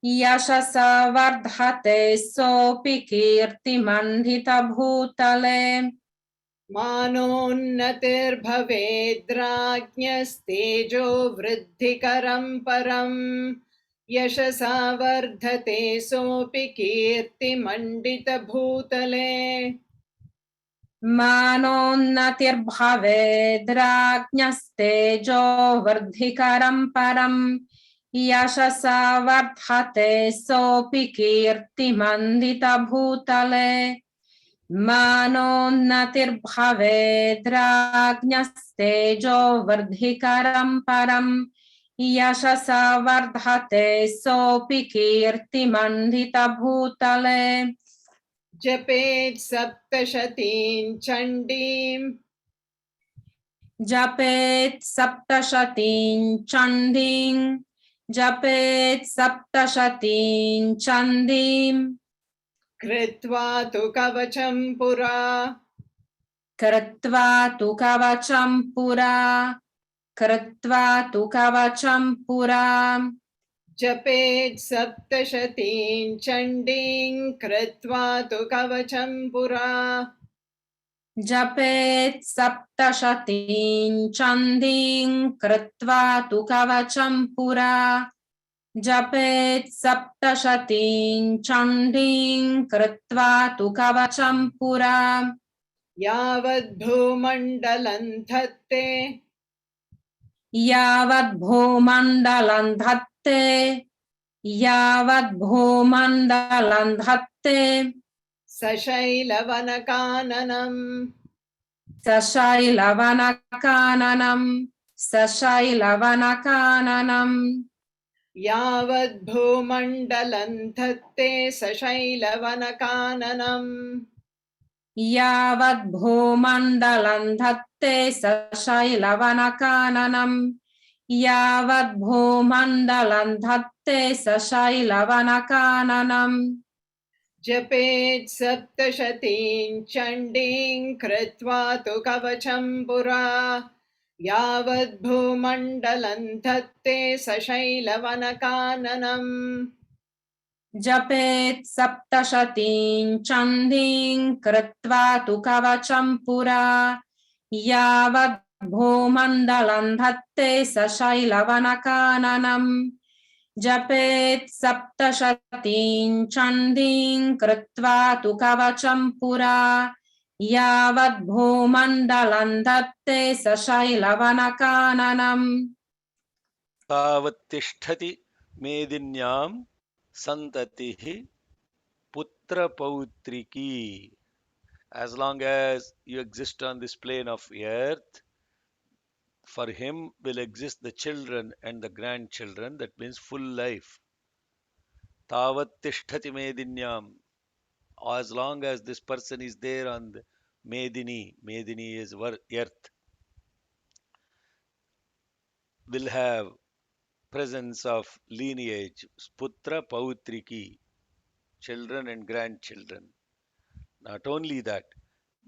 यशसा वर्धते सोऽपि कीर्तिमण्डितभूतले मानोन्नतिर्भवेद्राज्ञस्तेजो वृद्धिकरं परम् यशसा वर्धते सोऽपि कीर्तिमण्डितभूतले मानोन्नतिर्भवेद्राज्ञस्तेजो वर्धिकरं परम् यशसा वर्धते सोऽपि कीर्तिमण्डितभूतले मानोन्नतिर्भवेद्राज्ञस्तेजो वर्धिकरं परम् यशसा वर्धते सोऽपि कीर्तिमण्डितभूतले जपेत् सप्तशतीं चण्डीं जपेत् सप्तशतीं चण्डीं जपेत् सप्तशतीं चण्डीं कृत्वा तु कवचं पुरा कृत्वा तु कवचं पुरा कृत्वा तु कवचं पुरा जपेत् सप्तशतीं चण्डीं कृत्वा तु कवचं पुरा जपेत् सप्तशतीं चण्डीं कृत्वा तु कवचं पुरा जपेत् सप्तशतीं चण्डीं कृत्वा तु कवचं पुरा यावद्भूमण्डलं धत्ते यावद्भूमण्डलं धत्ते यावद् भूमण्डलं धत्ते सशैलवनकाननम् सशैलवनकाननं यावद् भूमण्डलं धत्ते सशैलवनकाननम् यावद् भूमण्डलं धत्ते सशैलवनकाननं यावद् भूमण्डलं धत्ते सशैलवनकाननं जपेत् सप्तशतीं चण्डीं कृत्वा तु कवचं पुरा यावद् भूमण्डलं धत्ते सशैलवनकाननम् जपेत् सप्तशतीं चण्डीं कृत्वा तु कवचं पुरा यावद् भूमण्डलं धत्ते सशैलवनकाननं जपेत् सप्तशतीं चण्डीं कृत्वा तु कवचं पुरा यावद् भूमण्डलं धत्ते सशैलवनकाननं तावत्तिष्ठति मेदिन्यां santatihi putra pautriki. As long as you exist on this plane of earth, for him will exist the children and the grandchildren. That means full life. Tavattisthati medinyam. As long as this person is there on the Medini, Medini is earth, will have presence of lineage, putra pautriki, children and grandchildren. Not only that,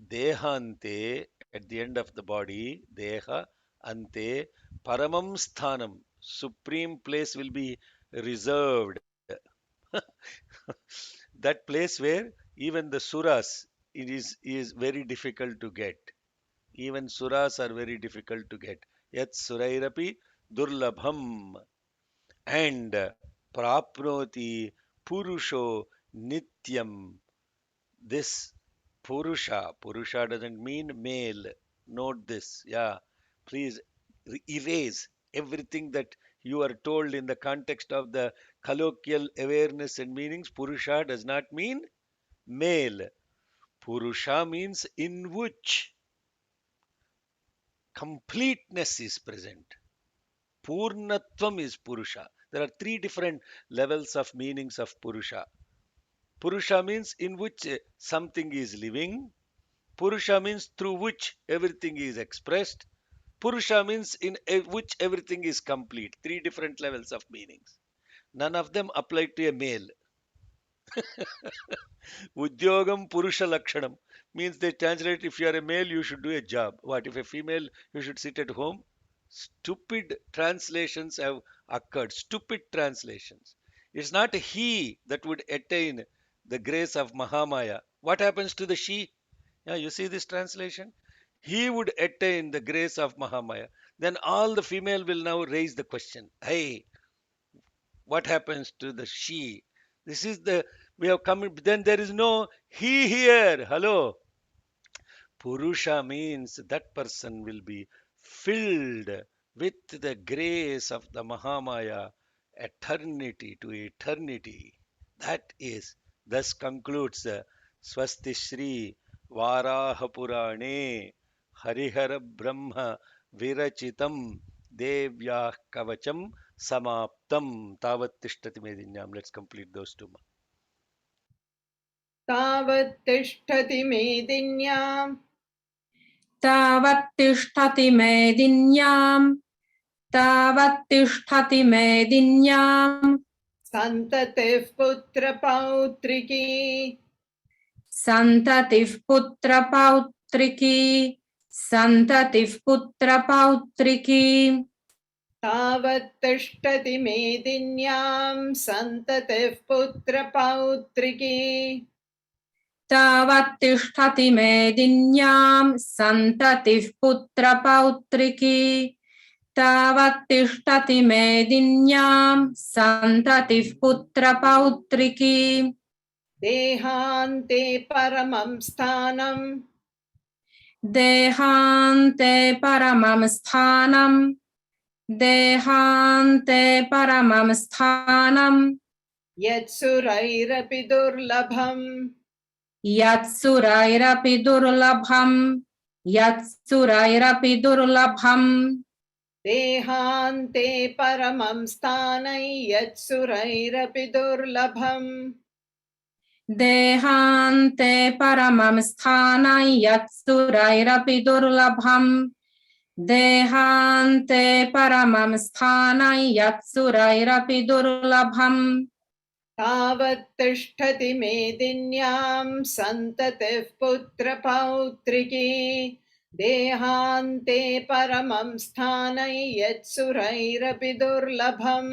Dehante, at the end of the body, Deha, Ante, Paramam Sthanam, supreme place will be reserved. That place where even the suras is very difficult to get. Even suras are very difficult to get. Yat surairapi durlabham. And prapnoti purusho nityam. This Purusha doesn't mean male. Note this. Yeah. Please erase everything that you are told in the context of the colloquial awareness and meanings. Purusha does not mean male. Purusha means in which completeness is present. Purnatvam is Purusha. There are three different levels of meanings of Purusha. Purusha means in which something is living. Purusha means through which everything is expressed. Purusha means in which everything is complete. Three different levels of meanings. None of them apply to a male. Udyogam Purusha Lakshanam means they translate if you are a male, you should do a job. What if a female, you should sit at home? Stupid translations have occurred. Stupid translations. It's not a he that would attain the grace of mahāmāya. What happens to the she? Yeah, you see this translation? He would attain the grace of mahāmāya. Then all the female will now raise the question. Hey, what happens to the she? This is the, we have come, then there is no he here. Hello. Purusha means that person will be filled with the grace of the mahāmāya, eternity to eternity. That is, thus concludes Swasti Shri Varaha Purane Harihara Brahma Virachitam Devyah Kavacham Samaptam Tavat Tishtati Medinyam. Let's complete those two. तावत् तिष्ठति मेदिन्याम् तावत् तिष्ठति मेदिन्याम् तावत् तिष्ठति मेदिन्याम् सन्ततिः पुत्रपौत्रिकी सन्ततिः पुत्रपौत्रिकी सन्ततिः पुत्रपौत्रिकी तावत् तिष्ठति मेदिन्याम् सन्ततिः पुत्रपौत्रिकी तावत् तिष्ठति मेदिन्याम् सन्ततिः पुत्रपौत्रिकी तावत् तिष्ठति मेदिन्याम् सन्ततिः पुत्रपौत्रिकी देहान्ते परमं स्थानम् देहान्ते परमं स्थानम् देहान्ते परमं स्थानम् यत्सुरैरपि दुर्लभम् यत्सुरैरपि दुर्लभम् यत्सुरैरपि दुर्लभम् देहान्ते परमं स्थानै यत्सुरैरपि दुर्लभम् देहान्ते परमं स्थानं यत्सुरैरपि दुर्लभम् देहान्ते परमं स्थानं यत्सुरैरपि दुर्लभम् तावत् तिष्ठति मेदिन्यां सन्ततिः पुत्रपौत्रिकी देहान्ते परमं स्थानै यत्सुरैरपि दुर्लभम्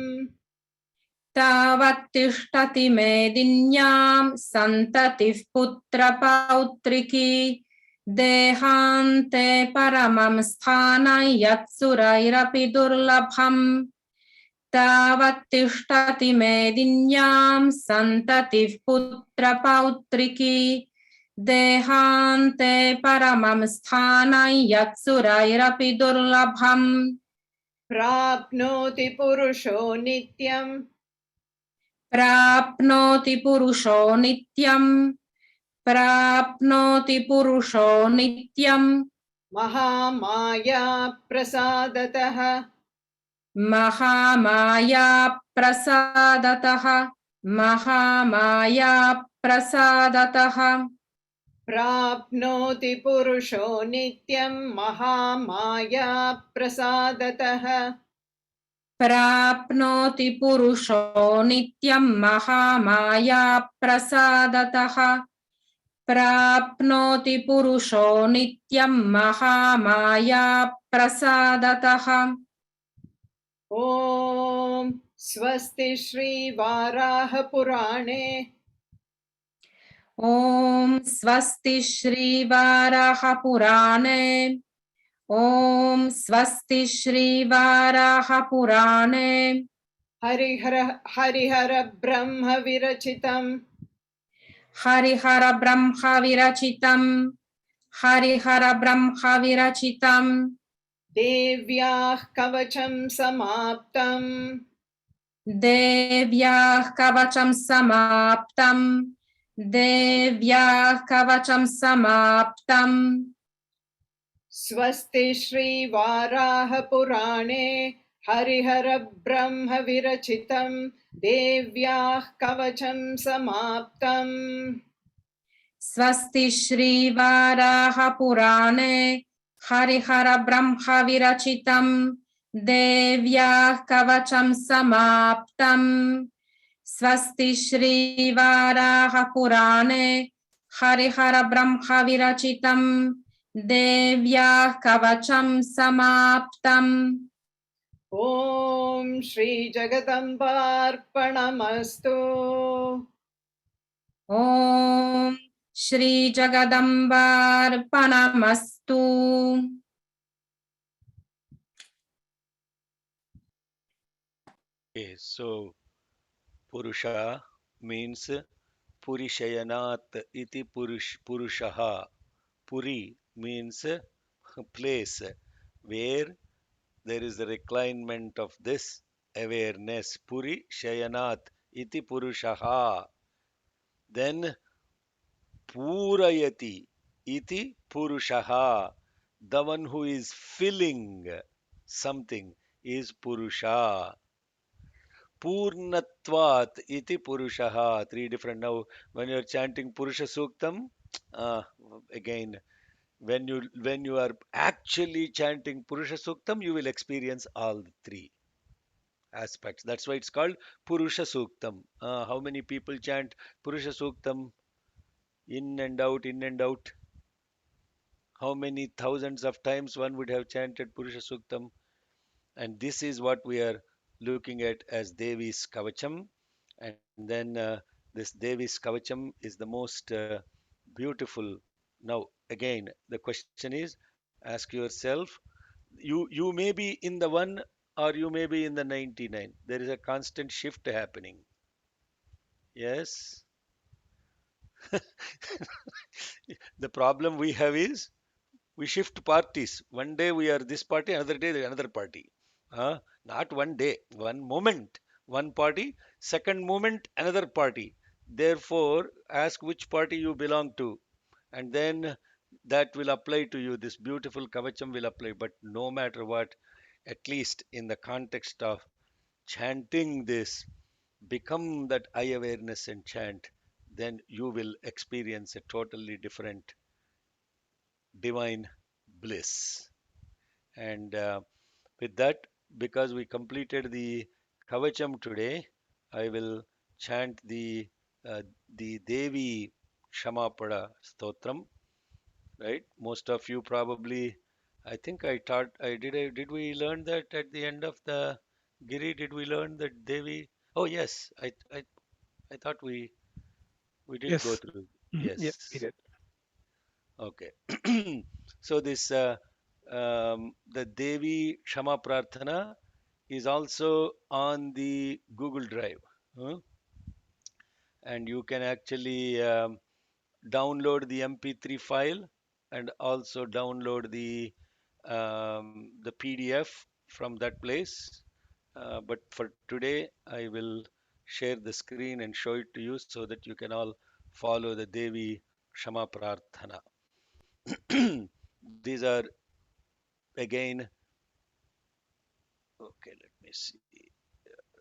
तावत् तिष्ठति मेदिन्यां सन्ततिः पुत्रपौत्रिकी देहान्ते परमं स्थानं यत्सुरैरपि दुर्लभम् तावत् तिष्ठति मेदिन्यां सन्ततिः पुत्रपौत्रिकी देहान्ते परमं स्थानं यत्सुरैरपि दुर्लभम् प्राप्नोति पुरुषो नित्यम् प्राप्नोति पुरुषो नित्यम् प्राप्नोति पुरुषो नित्यम् महामाया प्रसादतः महामाया प्रसादतः महामाया प्रसादतः प्राप्नोति पुरुषो नित्यं महामाया प्रसादतः प्राप्नोति पुरुषो नित्यं महामाया प्रसादतः प्राप्नोति पुरुषो नित्यं महामाया प्रसादतः ॐ स्वस्ति श्रीवाराहपुराणे ॐ स्वस्ति श्रीवाराहपुराणे ॐ स्वस्ति श्रीवाराहपुराणे हरिहर ब्रह्म विरचितं हरिहर ब्रह्म विरचितं हरिहर ब्रह्म विरचितं देव्याः कवचं समाप्तं देव्याः कवचं समाप्तं देव्याः कवचं समाप्तं स्वस्ति श्रीवाराहपुराणे हरिहर ब्रह्म विरचितं देव्याः कवचं समाप्तम् स्वस्ति श्रीवाराहपुराणे हरिहर ब्रह्म विरचितं देव्याः कवचं समाप्तं स्वस्ति श्रीवाराहपुराणे हरिहर ब्रह्म विरचितं देव्याः कवचं समाप्तम् ॐ श्री जगदम्बार्पणमस्तु ॐ Shri जगदम्बार्पणमस्तु Okay, so Purusha means Purishayanat iti Purushaha. Puri means place where there is a reclinement of this awareness. Puri Shayanat iti Purushaha. Then Purayati iti Purushaha. The one who is filling something is Purusha. Purnatvat iti Purushaha. Three different. Now, when you're chanting Purusha Suktam, again, when you are actually chanting Purusha Suktam, you will experience all the three aspects. That's why it's called Purusha Suktam. How many people chant Purusha Suktam in and out, in and out? How many thousands of times one would have chanted Purusha Suktam? And this is what we are looking at as Devi's Kavacham. And then this Devi's Kavacham is the most beautiful. Now, again, the question is ask yourself, you may be in the one or you may be in the 99. There is a constant shift happening. Yes. The problem we have is we shift parties. One day we are this party, another day another party. Not one day, one moment. one party, second movement another party. Therefore, ask which party you belong to, and then that will apply to you. This beautiful kavacham will apply. But no matter what, at least in the context of chanting this, become that eye awareness and chant, then you will experience a totally different divine bliss. And with that, because we completed the Kavacham today, I will chant uh, the Devi Shamapada Stotram. Right? Most of you probably, I think I taught. Did we learn that at the end of the Giri? Did we learn that Devi? Oh yes, I thought we did go Yes. through. Yeah, we Yes. did. Okay. So this the Devi Shama Prarthana is also on the Google Drive, huh? And you can actually download the MP3 file and also download the PDF from that place. But for today, I will share the screen and show it to you so that you can all follow the Devi Shama Prarthana. These are again, okay, let me see.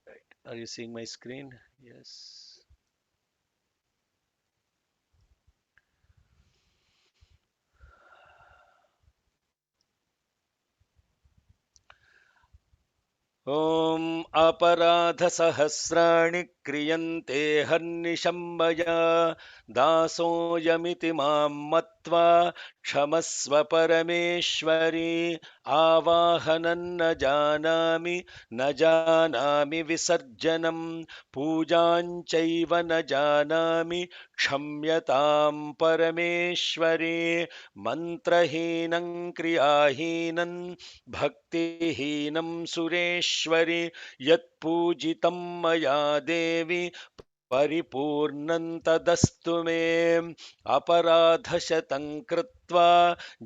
Right. Are you seeing my screen? Yes. ॐ अपराधसहस्राणि क्रियन्ते हर्निशं मया दासोऽयमिति मां मत्वा क्षमस्व परमेश्वरी आवाहनं न जानामि विसर्जनं पूजां चैव न जानामि क्षम्यतां परमेश्वरी मन्त्रहीनं क्रियाहीनं भक्तिहीनं सुरेश्वरि यत्पूजितं मया देवि परिपूर्णं तदस्तु मे अपराधशतं कृत्वा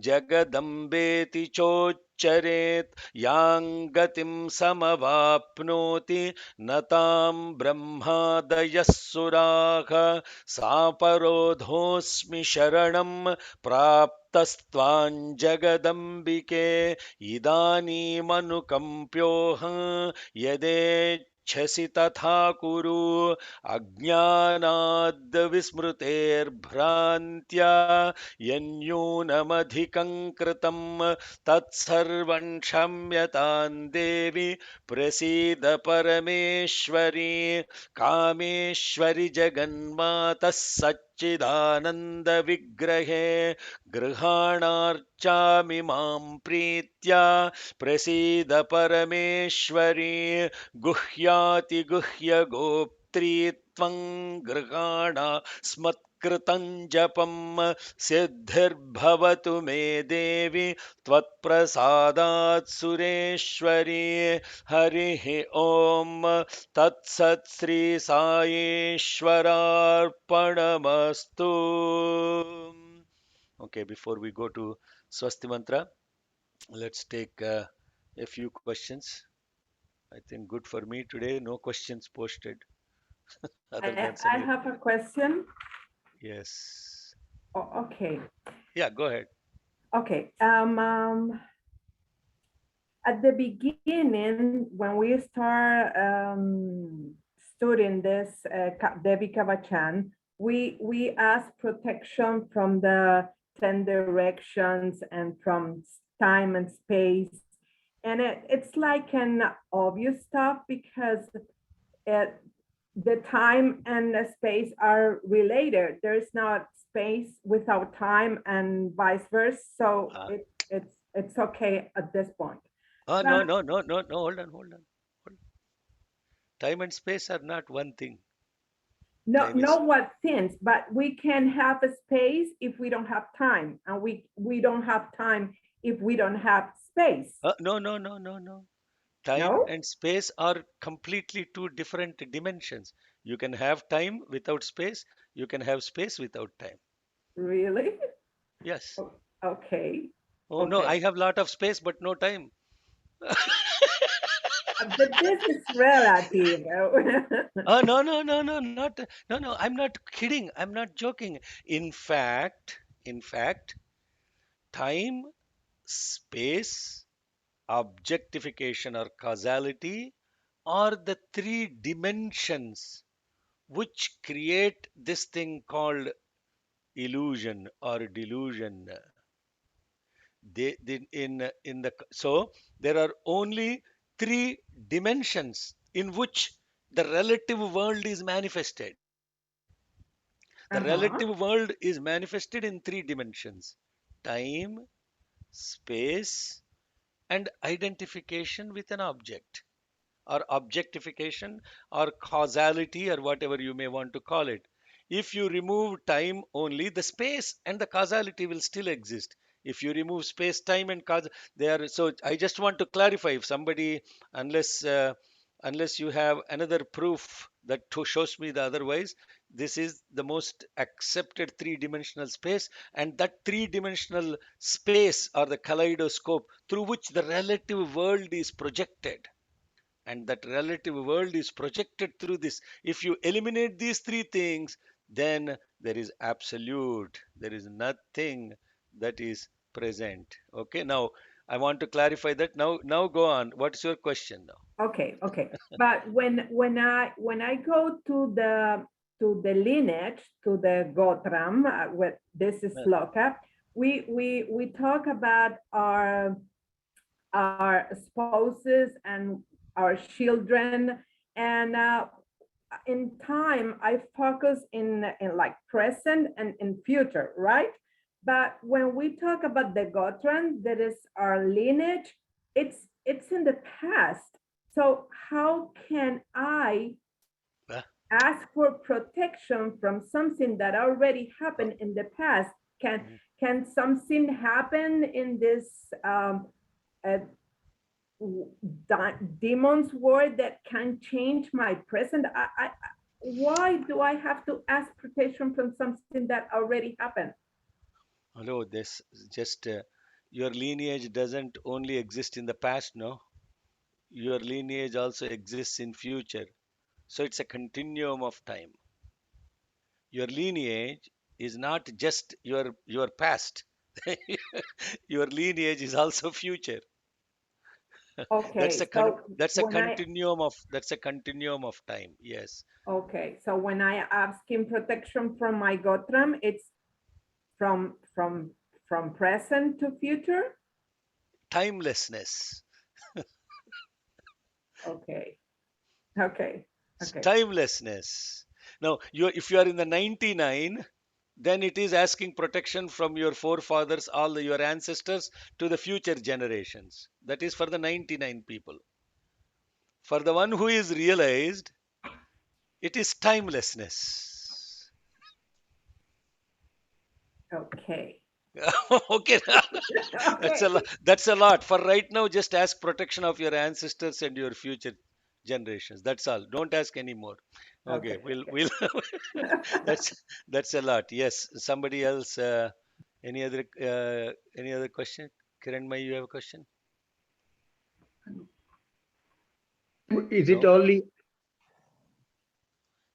जगदम्बेति चोच्चरेत् यां गतिं समवाप्नोति न तां ब्रह्मादयः सुराः सापरोधोऽस्मि शरणं प्राप्तस्त्वां जगदम्बिके इदानीमनुकम्प्योऽहं यदेच्छसि तथा कुरु अज्ञानाद्विस्मृतेर्भ्रान्त्या यन्यूनमधिकं कृतं तत्सर्वं क्षम्यतां देवि प्रसीद परमेश्वरी कामेश्वरि जगन्मातः सच्चिदानन्दविग्रहे गृहाणार्चामि मां प्रीत्या प्रसीद परमेश्वरी गुह्यातिगुह्यगोप्त्री त्वं गृहाण स्मत्कृतं जपं सिद्धिर्भवतु मे देवि त्वत्प्रसादात् सुरेश्वरी हरिः ॐ तत्सत् Shri साईश्वरार्पणमस्तु. Okay, before we go to Swasti Mantra, let's take a few questions. I think good for me today, no questions posted other than I some. have a question. Yes. Oh, okay. Yeah, go ahead. Okay. At the beginning, when we start studying this Devi Kavacham, we ask protection from the 10 directions and from time and space. And it's like an obvious stuff because the time and the space are related. There's not space without time and vice versa. So Ah. it's okay at this point. Oh, But no. Hold on. Time and space are not one thing. no, Time know is. what things, but we can have a space if we don't have time, and we don't have time if we don't have space. No. Time No, and space are completely two different dimensions. You can have time without space. You can have space without time. really? Yes. Okay, Oh no, okay. I have lot of space but no time. but this is relative. Oh, no, no, no, no, not, no, no, I'm not kidding. I'm not joking. In fact, time, space, objectification or causality are the three dimensions which create this thing called illusion or delusion. So there are only three dimensions in which the relative world is manifested. The Uh-huh. relative world is manifested in three dimensions: time, space, and identification with an object, or objectification, or causality, or whatever you may want to call it. If you remove time only, the space and the causality will still exist. If you remove space, time, and cause, they are. So I just want to clarify. If somebody, unless unless you have another proof that shows me the otherwise, this is the most accepted three-dimensional space, and that three-dimensional space or the kaleidoscope through which the relative world is projected, and that relative world is projected through this. If you eliminate these three things, then there is absolute, there is nothing that is present. Okay, now I want to clarify that. Now go on. What is your question now? Okay, okay. But when I go to the lineage, to the Gotram, this is Uh, Sloka, we talk about our spouses and our children, and in time I focus in like present and in future, right? But when we talk about the Gotram, that is our lineage, it's in the past. So how can I uh, ask for protection from something that already happened in the past? Can mm. can something happen in this uh, demon's word that can change my present? Why do I have to ask protection from something that already happened? Hello, this just your lineage doesn't only exist in the past, no? Your lineage also exists in future. So it's a continuum of time. Your lineage is not just your past. Your lineage is also future. That's Okay, a so that's a when I continuum of time. Yes, okay, so when I asking protection from my Gotram, it's from from from present to future. timelessness, Okay, okay, okay, timelessness. Now, if you are in the 99, then it is asking protection from your forefathers, your ancestors, to the future generations. That is for the 99 people. For the one who is realized, it is timelessness. okay. Okay, that's a Okay, lot. That's a lot. For right now, just ask protection of your ancestors and your future generations. That's all. Don't ask any more. Okay, okay, we'll that's a lot. Yes. Somebody else. Any other question? Kiran, you have a question? Is it No. only,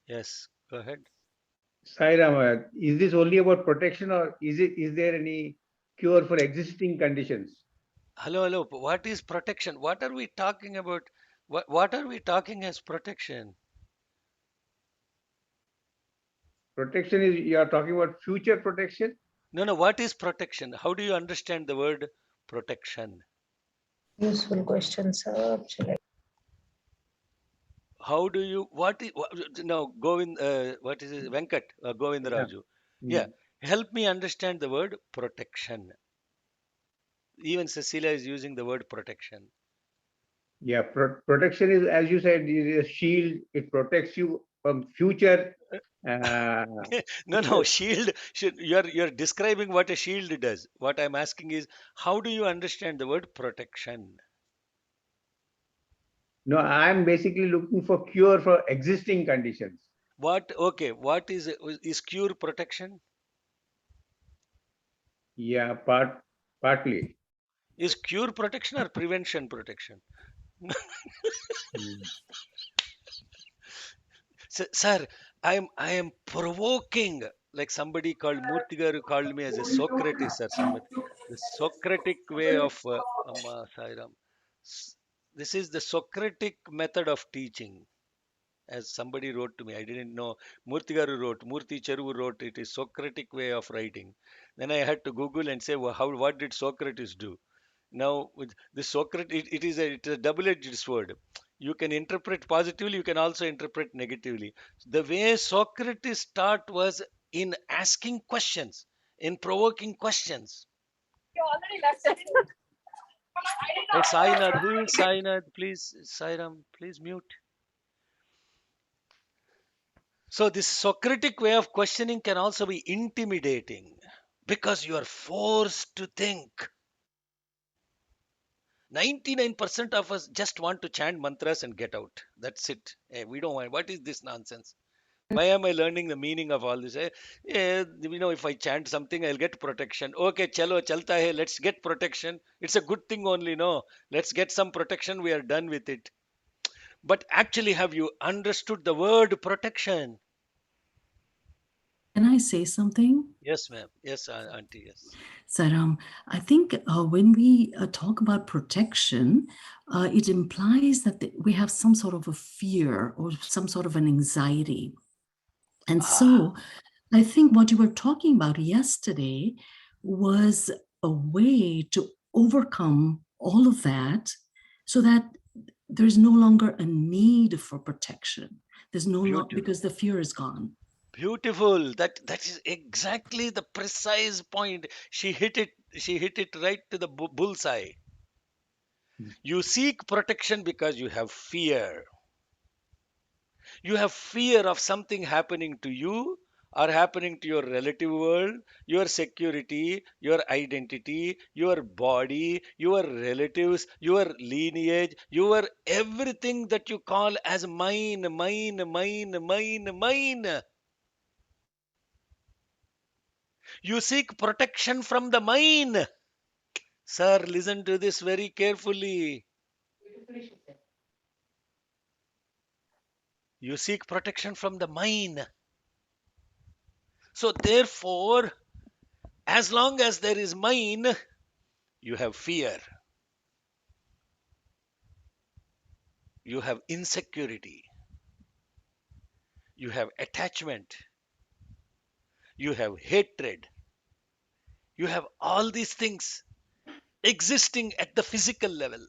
Yes. Go ahead. Sai Rama, is this only about protection, or is there any cure for existing conditions? Hello, hello. What is protection? What are we talking about? What are we talking as protection? Protection is, you are talking about future protection? No, no. What is protection? How do you understand the word protection? Useful question, sir. Actually, How do you? Now, Govind? What is it? Venkat? Govind Yeah. Raju. Yeah. Mm. Help me understand the word protection. Even Cecilia is using the word protection. Yeah, protection is, as you said, is a shield. It protects you from future. Uh, No, no. Shield. You're describing what a shield does. What I'm asking is, how do you understand the word protection? no, I'm basically looking for cure for existing conditions. What? Okay. What is cure protection? Yeah, partly. Is cure protection or prevention protection? Mm. Sir, I am provoking, like somebody called Murtigaru called me as a Socrates or somebody. The Socratic way of Amma Sairam. S- This is the Socratic method of teaching, as somebody wrote to me. I didn't know. Murtigaru wrote, Murti Cheruvu wrote, it is Socratic way of writing. Then I had to Google and say, well, what did Socrates do? Now, with the Socrates, it is a double-edged sword. You can interpret positively, you can also interpret negatively. The way Socrates taught was in asking questions, in provoking questions. Hey, Sainath, who is Sainath? Please, Sairam, please mute. So, this Socratic way of questioning can also be intimidating because you are forced to think. 99% of us just want to chant mantras and get out. That's it. We don't want. What is this nonsense? Why am I learning the meaning of all this? If I chant something, I'll get protection. Okay, chalo, chalta hai. Let's get protection. It's a good thing only, no? Let's get some protection. We are done with it. But actually, have you understood the word protection? Can I say something? Yes, ma'am. Yes, auntie. Yes. Saram, I think when we talk about protection, it implies that we have some sort of a fear or some sort of an anxiety. And Ah, so I think what you were talking about yesterday was a way to overcome all of that so that there's no longer a need for protection. There's beautiful. because the fear is gone. Beautiful. That is exactly the precise point. She hit it. She hit it right to the bullseye. Mm. You seek protection because you have fear. You have fear of something happening to you or happening to your relative world, your security, your identity, your body, your relatives, your lineage, your everything that you call as mine, mine, mine, mine, mine. You seek protection from the mine. Sir, listen to this very carefully. You seek protection from the mine. So, therefore, as long as there is mine, you have fear, you have insecurity, you have attachment, you have hatred, you have all these things existing at the physical level.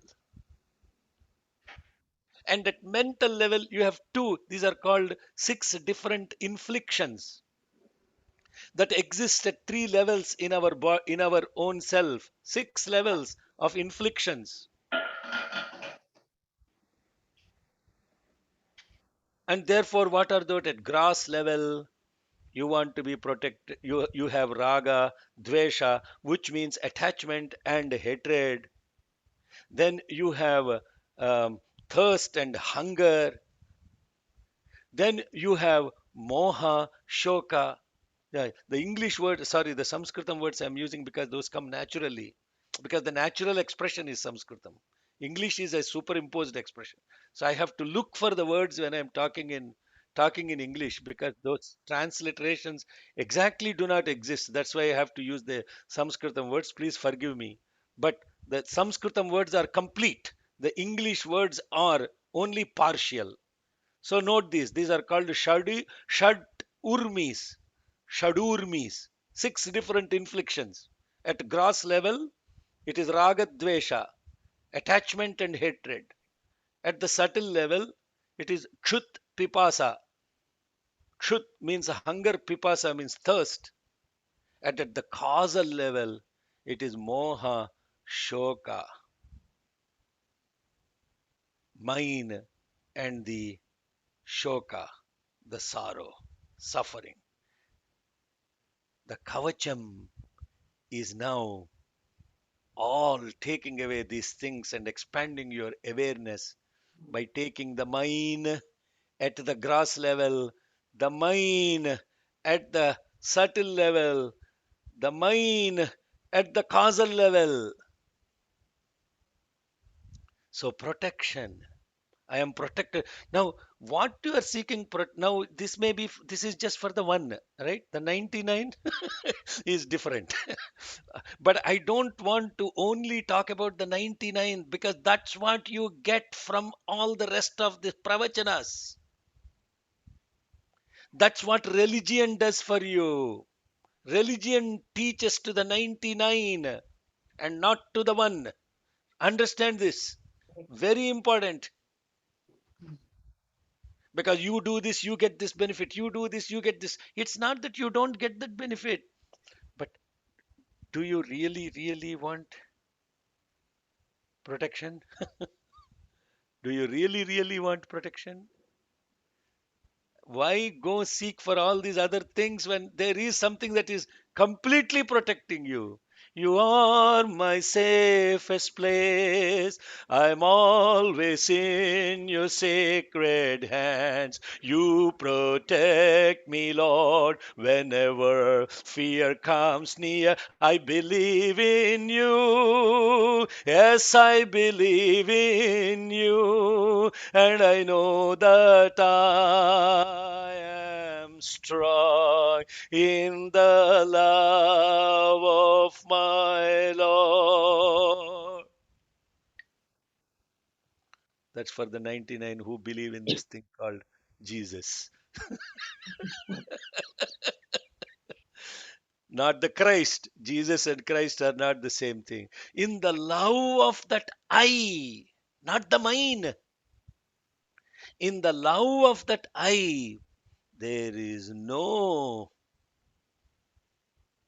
And at mental level, you have two. These are called six different inflictions that exist at three levels in in our own self. Six levels of inflictions. And therefore, what are those at gross level? You want to be protected. You have raga, dvesha, which means attachment and hatred. Then you have um, thirst and hunger. Then you have moha, shoka. Yeah, the English word, sorry, the Sanskritam words I'm using because those come naturally, because the natural expression is Sanskritam. English is a superimposed expression. So I have to look for the words when I'm talking in English because those transliterations exactly do not exist. That's why I have to use the Sanskritam words. Please forgive me. But the Sanskritam words are complete. The English words are only partial. So note these. These are called shad urmis, shadurmis. Six different inflictions. At gross level, it is raga dvesha, attachment and hatred. At the subtle level, it is kshut pipasa. Kshut means hunger, pipasa means thirst. And at the causal level, it is moha, shoka, mine, and the shoka, the sorrow, suffering. The kavacham is now all taking away these things and expanding your awareness by taking the mine at the grass level, the mine at the subtle level, the mine at the causal level. So protection. I am protected. Now, what you are seeking, now this may be, this is just for the one, right? The 99 is different. But I don't want to only talk about the 99 because that's what you get from all the rest of the pravachanas. That's what religion does for you. Religion teaches to the 99 and not to the one. Understand this. Very important. Because you do this, you get this benefit. You do this, you get this. It's not that you don't get that benefit, but do you really, really want protection? Do you really, really want protection? Why go seek for all these other things when there is something that is completely protecting you? You are my safest place. I'm always in your sacred hands. You protect me, Lord, whenever fear comes near. I believe in you. Yes, I believe in you. And I know that I am strong in the love of my Lord. That's for the 99 who believe in this thing called Jesus, not the Christ. Jesus and Christ are not the same thing. In the love of that I, not the mine. In the love of that I, there is no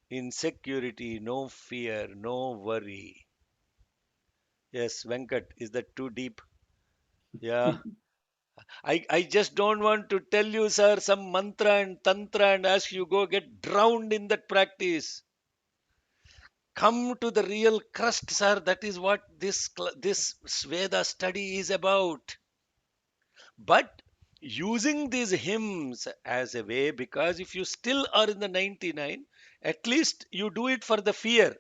insecurity, no fear, no worry. Yes, Venkat, is that too deep? Yeah. I just don't want to tell you, sir, some mantra and tantra and as you go get drowned in that practice. Come to the real crust, sir. That is what this Veda study is about. But using these hymns as a way, because if you still are in the 99, at least you do it for the fear.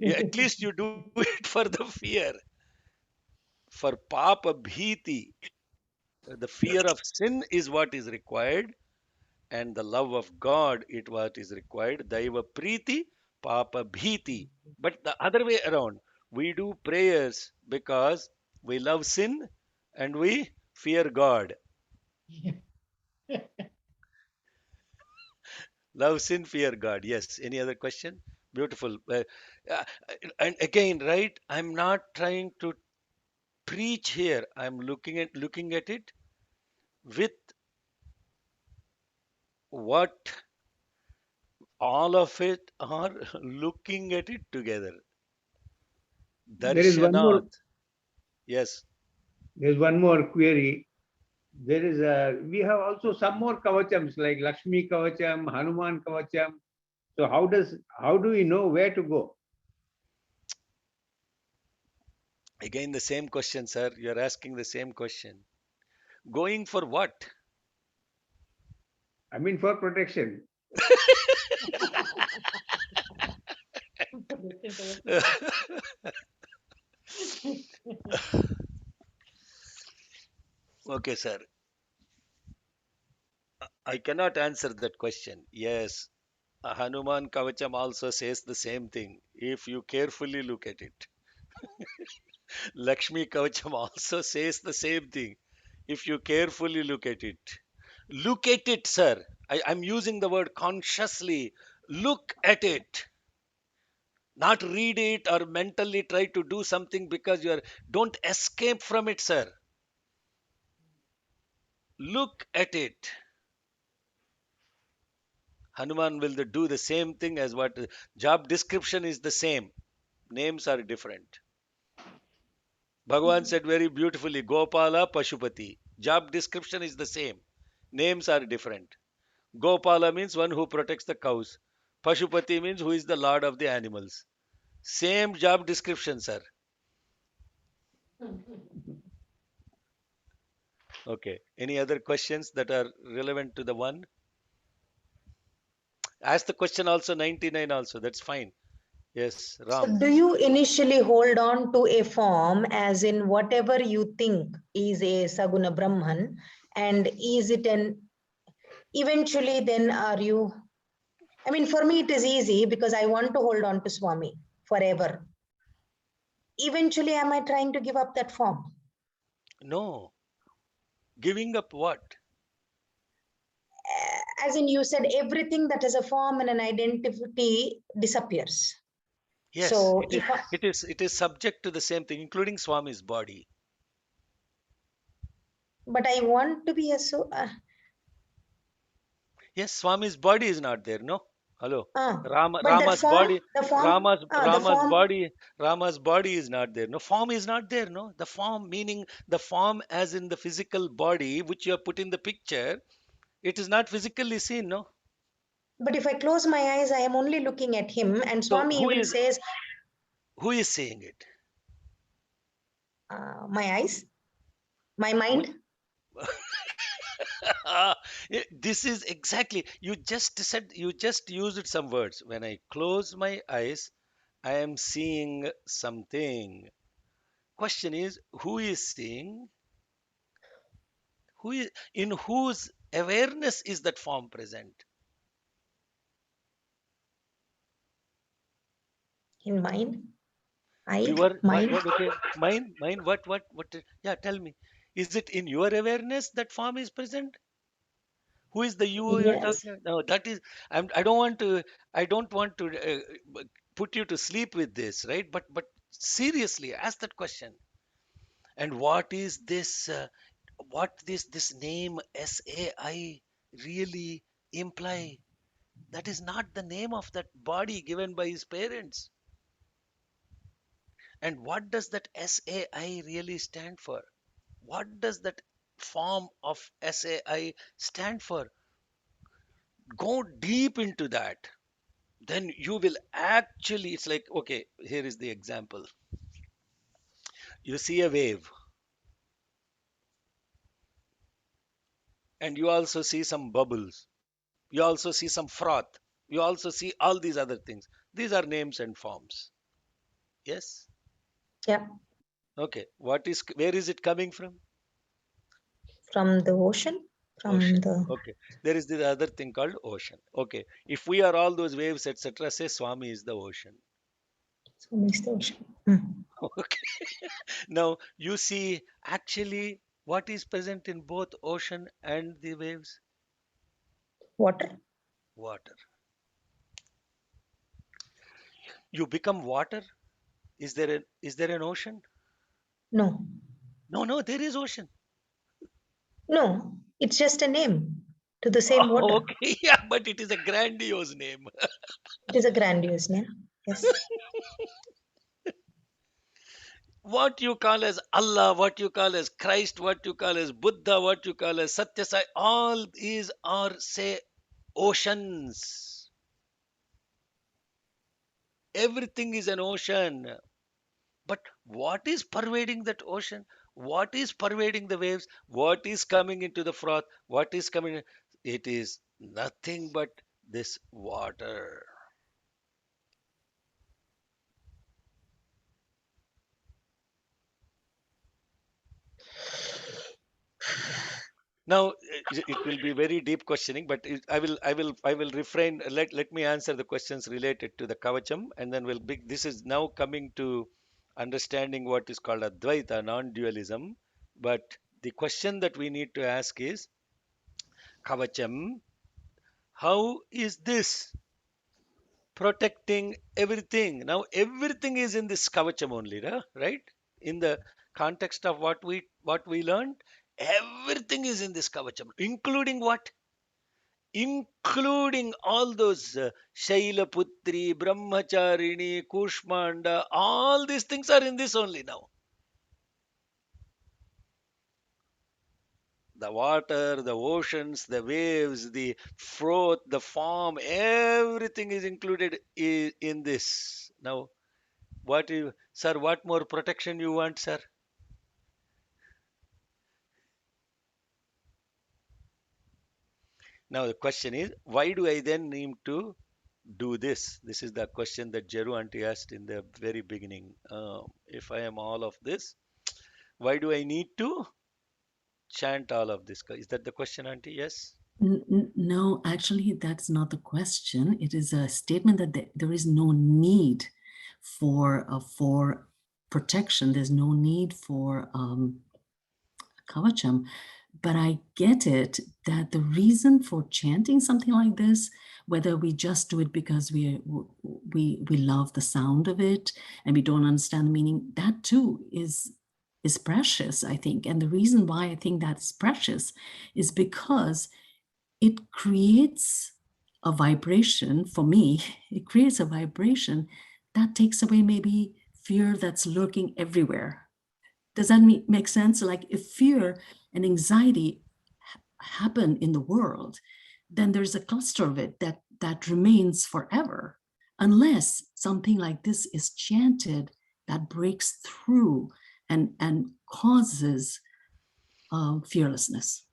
At least you do it for the fear. For papa bhiti, the fear of sin is what is required, and the love of God is what is required. Daiva priti, papa bhiti. But the other way around, we do prayers because we love sin and we fear God. Love sin, fear God. Yes. Any other question? Beautiful. Uh, and again, right? I'm not trying to preach here. I'm looking at it with what all of it are looking at it together. There is one more. Darshanath. Yes. There's one more query. There is a. We have also some more kavachams like Lakshmi kavacham, Hanuman kavacham. So how do we know where to go? Again, the same question, sir. You're asking the same question. Going for what? I mean, for protection. Okay, sir. I cannot answer that question. Yes, Hanuman Kavacham also says the same thing if you carefully look at it. Lakshmi Kavacham also says the same thing if you carefully look at it. Look at it, sir. I'm using the word consciously. Look at it. Not read it or mentally try to do something because you are. Don't escape from it, sir. Look at it. Hanuman will do the same thing as what job description is the same. Names are different. Bhagavan said very beautifully, Gopala Pashupati. Job description is the same. Names are different. Gopala means one who protects the cows. Pashupati means who is the lord of the animals. Same job description, sir. Okay. Any other questions that are relevant to the one? Ask the question also 99 also. That's fine. Yes, So Ram. do you initially hold on to a form as in whatever you think is a Saguna Brahman, and is it an eventually then are you, I mean, for me it is easy because I want to hold on to Swami forever. Eventually, am I trying to give up that form? No. Giving up what? As in you said, everything that is a form and an identity disappears. Yes, So it is. if I, It is subject to the same thing, including Swami's body. but I want to be a so Yes, Swami's body is not there. No. Hello. but that Rama's body. the Rama's form, body. Rama's body is not there. No. Form is not there. No. The form meaning the form as in the physical body which you have put in the picture. It is not physically seen. No. but if I close my eyes, I am only looking at him, and So Swami even says, who is saying it? my eyes, my Who, mind. this is exactly you just used some words. When I close my eyes, I am seeing something. Question is, who is seeing? Who is in whose awareness is that form present? In mind, I, Your mind. what okay, mine, what yeah, tell me. Is it in your awareness that form is present? Who is the you you're Yes. talking? No, that is I don't want to put you to sleep with this, right? But seriously, ask that question. And what is this? What this name SAI really imply? That is not the name of that body given by his parents. And what does that SAI really stand for? What does that form of SAI stand for? Go deep into that. Then you will actually, it's like, okay, here is the example. You see a wave, and you also see some bubbles. You also see some froth. You also see all these other things. These are names and forms. Yes? Yeah. Okay. Where is it coming from? From the ocean, from Ocean. the, Okay. There is this other thing called ocean. Okay. If we are all those waves, etc., say Swami is the ocean. so means the ocean. Hmm. Okay. Now you see actually what is present in both ocean and the waves? Water? Water. You become water. Is there an ocean? No. No, no, there is ocean. No, it's just a name to the same Oh, water. okay. Yeah, but it is a grandiose name. It is a grandiose name. Yes. What you call as Allah, what you call as Christ, what you call as Buddha, what you call as Satya Sai, all these are, say, oceans. Everything is an ocean. But what is pervading that ocean? What is pervading the waves? What is coming into the froth? What is coming? It is nothing but this water. Now, it will be very deep questioning, but I will refrain. Let me answer the questions related to the Kavacham, and then this is now coming to understanding what is called Advaita, non-dualism. But the question that we need to ask is, Kavacham, how is this protecting everything? Now, everything is in this Kavacham only, right? In the context of what we learned, everything is in this Kavacham, including what? Including all those Shailaputri, Brahmacharini, Kushmanda, all these things are in this only now. The water, the oceans, the waves, the froth, the form, everything is included in this. Now, sir, what more protection you want, sir? Now, the question is, why do I then need to do this? This is the question that Jeru auntie asked in the very beginning. If I am all of this, why do I need to chant all of this? Is that the question, auntie? Yes? No, actually, that's not the question. It is a statement that there is no need for protection. There's no need for kavacham. But I get it that the reason for chanting something like this, whether we just do it because we love the sound of it and we don't understand the meaning, that too is precious, I think. And the reason why I think that's precious is because it creates a vibration for me. It creates a vibration that takes away maybe fear that's lurking everywhere. Does that make sense? Like if fear and anxiety happen in the world, then there's a cluster of it that remains forever, unless something like this is chanted that breaks through and causes fearlessness.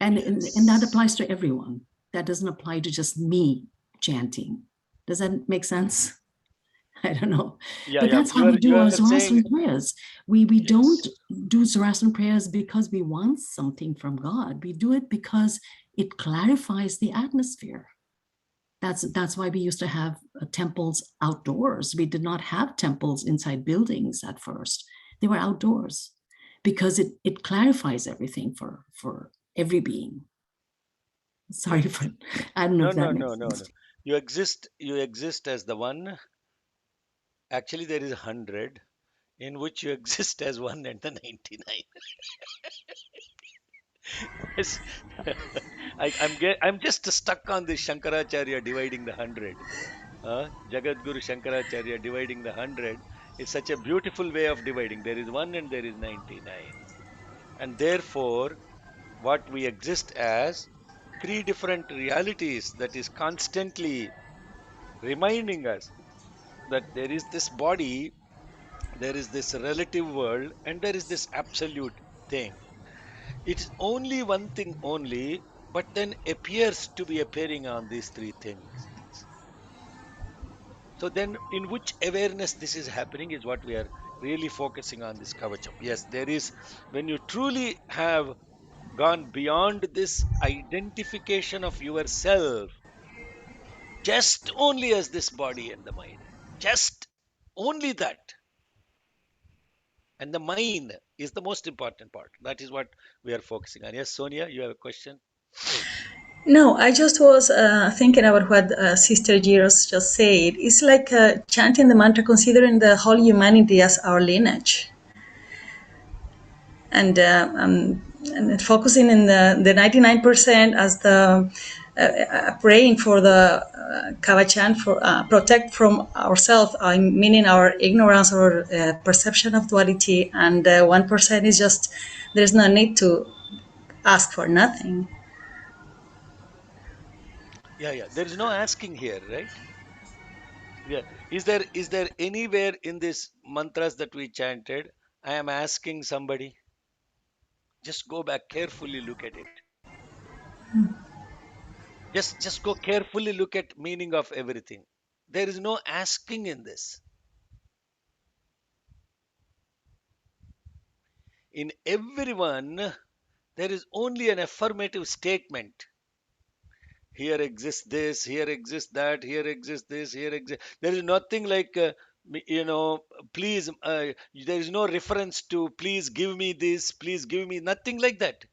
And that applies to everyone. That doesn't apply to just me chanting. Does that make sense? I don't know. Yeah, But yeah. that's how we do our are saying, Zoroastrian prayers. We don't yes. do Zoroastrian prayers because we want something from God. We do it because it clarifies the atmosphere. That's why we used to have temples outdoors. We did not have temples inside buildings at first. They were outdoors because it clarifies everything for every being. Sorry for, I don't know No, if that no, makes no, no, no. sense. You exist as the one. Actually, there is 100 in which you exist as one and the 99. Yes. I'm just stuck on this Shankaracharya dividing the 100. Jagadguru Shankaracharya dividing the 100 is such a beautiful way of dividing. There is one and there is 99. And therefore, what we exist as three different realities that is constantly reminding us that there is this body, there is this relative world, and there is this absolute thing. It is only one thing only, but then appears to be appearing on these three things. So then, in which awareness this is happening is what we are really focusing on this kavacham. Yes, there is, when you truly have gone beyond this identification of yourself just only as this body and the mind, just only that. And the mind is the most important part. That is what we are focusing on. Yes, Sonia, you have a question? No, I just was thinking about what Sister Giros just said. It's like chanting the mantra, considering the whole humanity as our lineage, and focusing in the 99% as the praying for the kavachan for protect from ourselves, meaning our ignorance or perception of duality, and 1% is just there's no need to ask for nothing. Yeah, yeah. There is no asking here, right? Yeah. Is there anywhere in this mantras that we chanted, I am asking somebody? Just go back, carefully look at it. Just go carefully look at meaning of everything. There is no asking in this. In everyone, there is only an affirmative statement. Here exists this, here exists that, here exists this, here exists. There is nothing like, please, there is no reference to please give me this, please give me, nothing like that.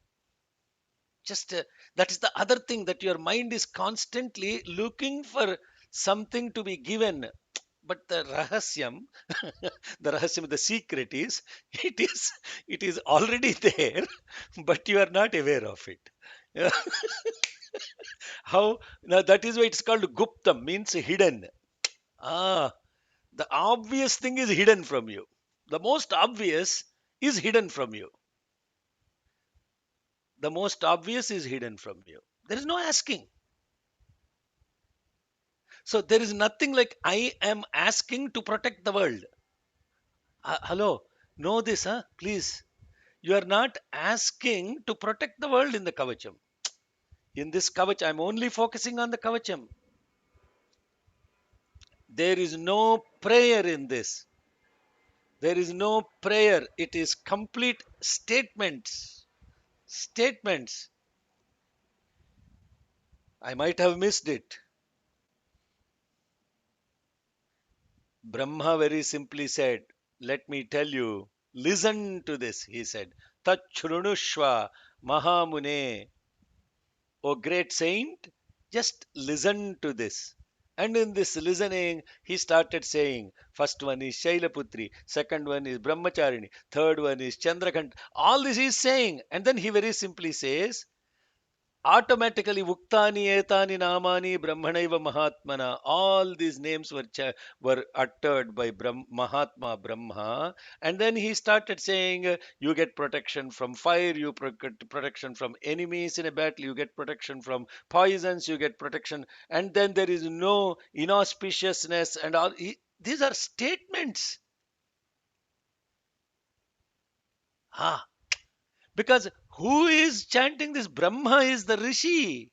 Just that is the other thing, that your mind is constantly looking for something to be given. But the rahasyam, the secret is, it is already there, but you are not aware of it. How? Now that is why it's called guptam, means hidden. Ah, the obvious thing is hidden from you. The most obvious is hidden from you. The most obvious is hidden from you. There is no asking. So there is nothing like I am asking to protect the world. Hello, know this, huh? Please. You are not asking to protect the world in the kavacham. In this kavach, I'm only focusing on the kavacham. There is no prayer in this. There is no prayer. It is complete statements. Statements. I might have missed it. Brahma very simply said, let me tell you, listen to this, he said. Tachrunushva Mahamune. O great saint, just listen to this. And in this listening, he started saying, first one is Shailaputri, second one is Brahmacharini, third one is Chandrakant. All this he's saying. And then he very simply says, automatically uktani etani namani brahmanaiva mahatmana, all these names were uttered by Mahatma Brahma. And then he started saying, you get protection from fire, you get protection from enemies in a battle, you get protection from poisons, you get protection, and then there is no inauspiciousness and all. These are statements. Ah, because who is chanting this? Brahma is the rishi.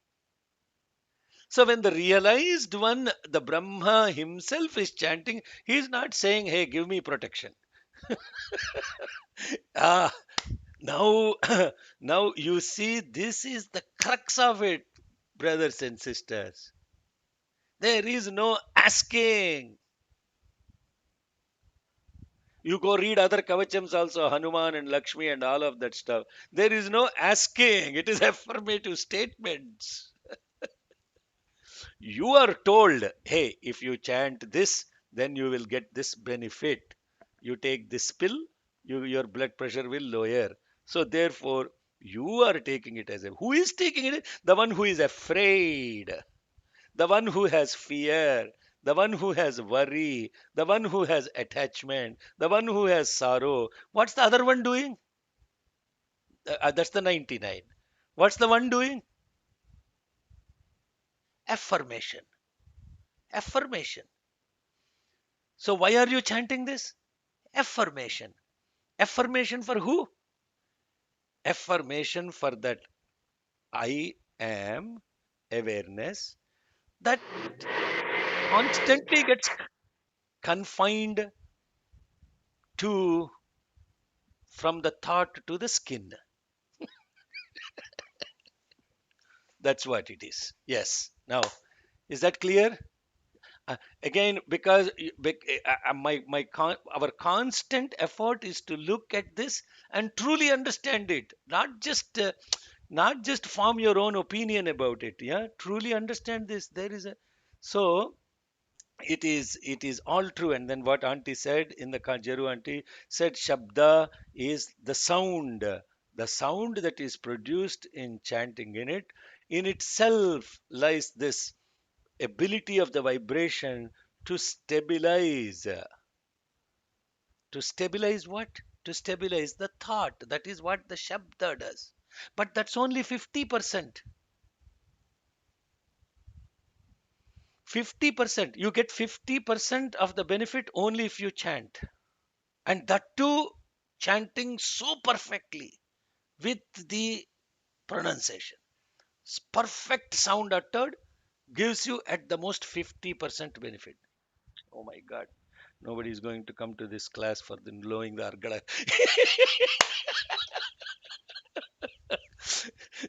So when the realized one, the Brahma himself is chanting, he is not saying, hey, give me protection. Ah, now, now you see, this is the crux of it, brothers and sisters. There is no asking. You go read other kavachams also, Hanuman and Lakshmi and all of that stuff. There is no asking. It is affirmative statements. You are told, hey, if you chant this, then you will get this benefit. You take this pill, your blood pressure will lower. So therefore, you are taking it as a, who is taking it? The one who is afraid, the one who has fear, the one who has worry, the one who has attachment, the one who has sorrow. What's the other one doing? That's the 99. What's the one doing? Affirmation. Affirmation. So why are you chanting this? Affirmation. Affirmation for who? Affirmation for that I am awareness that constantly gets confined to, from the thought to the skin. That's what it is. Yes. Now, is that clear? Again, because our constant effort is to look at this and truly understand it, not just form your own opinion about it. Yeah, truly understand this. There is a, so it is all true. And then what auntie said in the Kanjaru auntie said, Shabda is the sound that is produced in chanting. In itself lies this ability of the vibration to stabilize. To stabilize what? To stabilize the thought. That is what the Shabda does. But that's only 50%. 50%. You get 50% of the benefit only if you chant. And that too, chanting so perfectly with the pronunciation. Perfect sound uttered gives you at the most 50% benefit. Oh my God. Nobody is going to come to this class for the blowing the argala.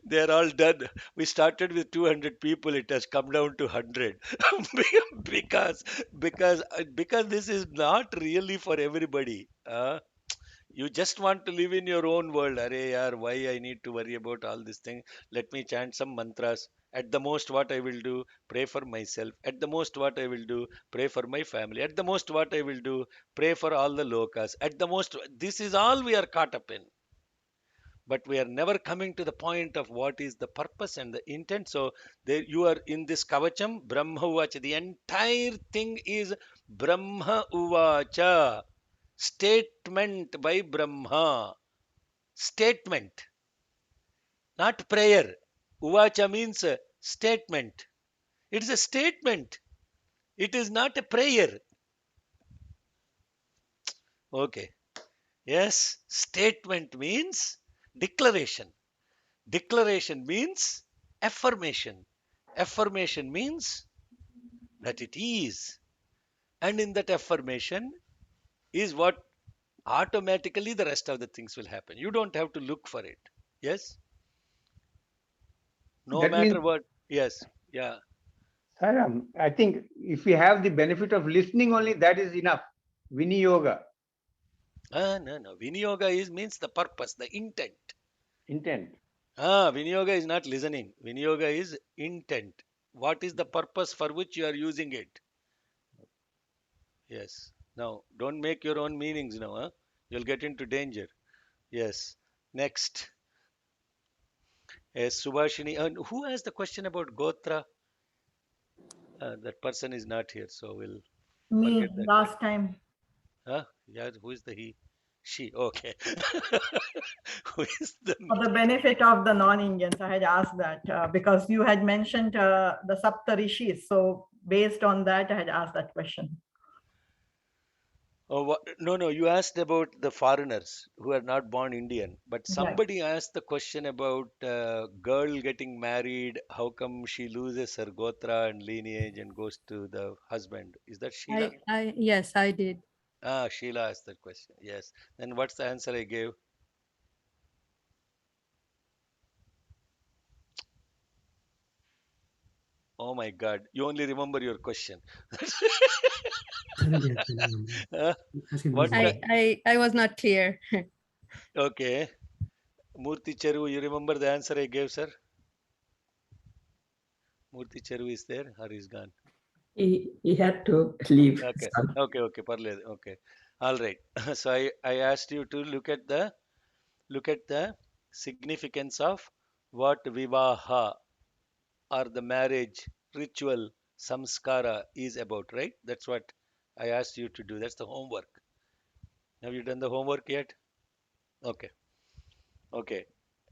They're all done. We started with 200 people. It has come down to 100 because because this is not really for everybody. You just want to live in your own world. Arey yaar, why I need to worry about all this thing? Let me chant some mantras. At the most, what I will do, pray for myself. At the most, what I will do, pray for my family. At the most, what I will do, pray for all the lokas. At the most, this is all we are caught up in. But we are never coming to the point of what is the purpose and the intent. So there you are in this Kavacham, Brahma Uvacha. The entire thing is Brahma Uvacha. Statement by Brahma. Statement, not prayer. Uvacha means statement. It is a statement. It is not a prayer. Okay. Yes, statement means declaration. Declaration means affirmation. Affirmation means that it is. And in that affirmation is what automatically the rest of the things will happen. You don't have to look for it. Yes? No That means, matter what. Yes. Yeah. sir, I think if we have the benefit of listening only, that is enough. Viniyoga, No. Viniyoga means the purpose, the intent. intent. Viniyoga is not listening. Viniyoga is intent. What is the purpose for which you are using it? Yes. Now, don't make your own meanings now. You'll get into danger. Yes. Next. Yes, Subhashini. And who asked the question about Gotra? That person is not here, so we'll Me forget that one. last time. Yeah, who is the he? She. Okay. Who is the For the me? benefit of the non-Indians, I had asked that because you had mentioned the Sapta Rishis. So based on that, I had asked that question. Oh, no. You asked about the foreigners who are not born Indian, but Right. somebody asked the question about girl getting married. How come she loses her gotra and lineage and goes to the husband? Is that Sheila? Yes, I did. Sheila asked that question. Yes. Then what's the answer I gave? Oh my God! You only remember your question. Uh, what? I was not clear. Okay. Murthy Cheru, you remember the answer I gave, sir? Murthy Cheru is there or he's gone? He had to leave. Okay. Okay. Parle. Okay. All right. So I asked you to look at the significance of what vivaha or the marriage ritual samskara is about, right? That's what I asked you to do. That's the homework. Have you done the homework yet? Okay. Okay.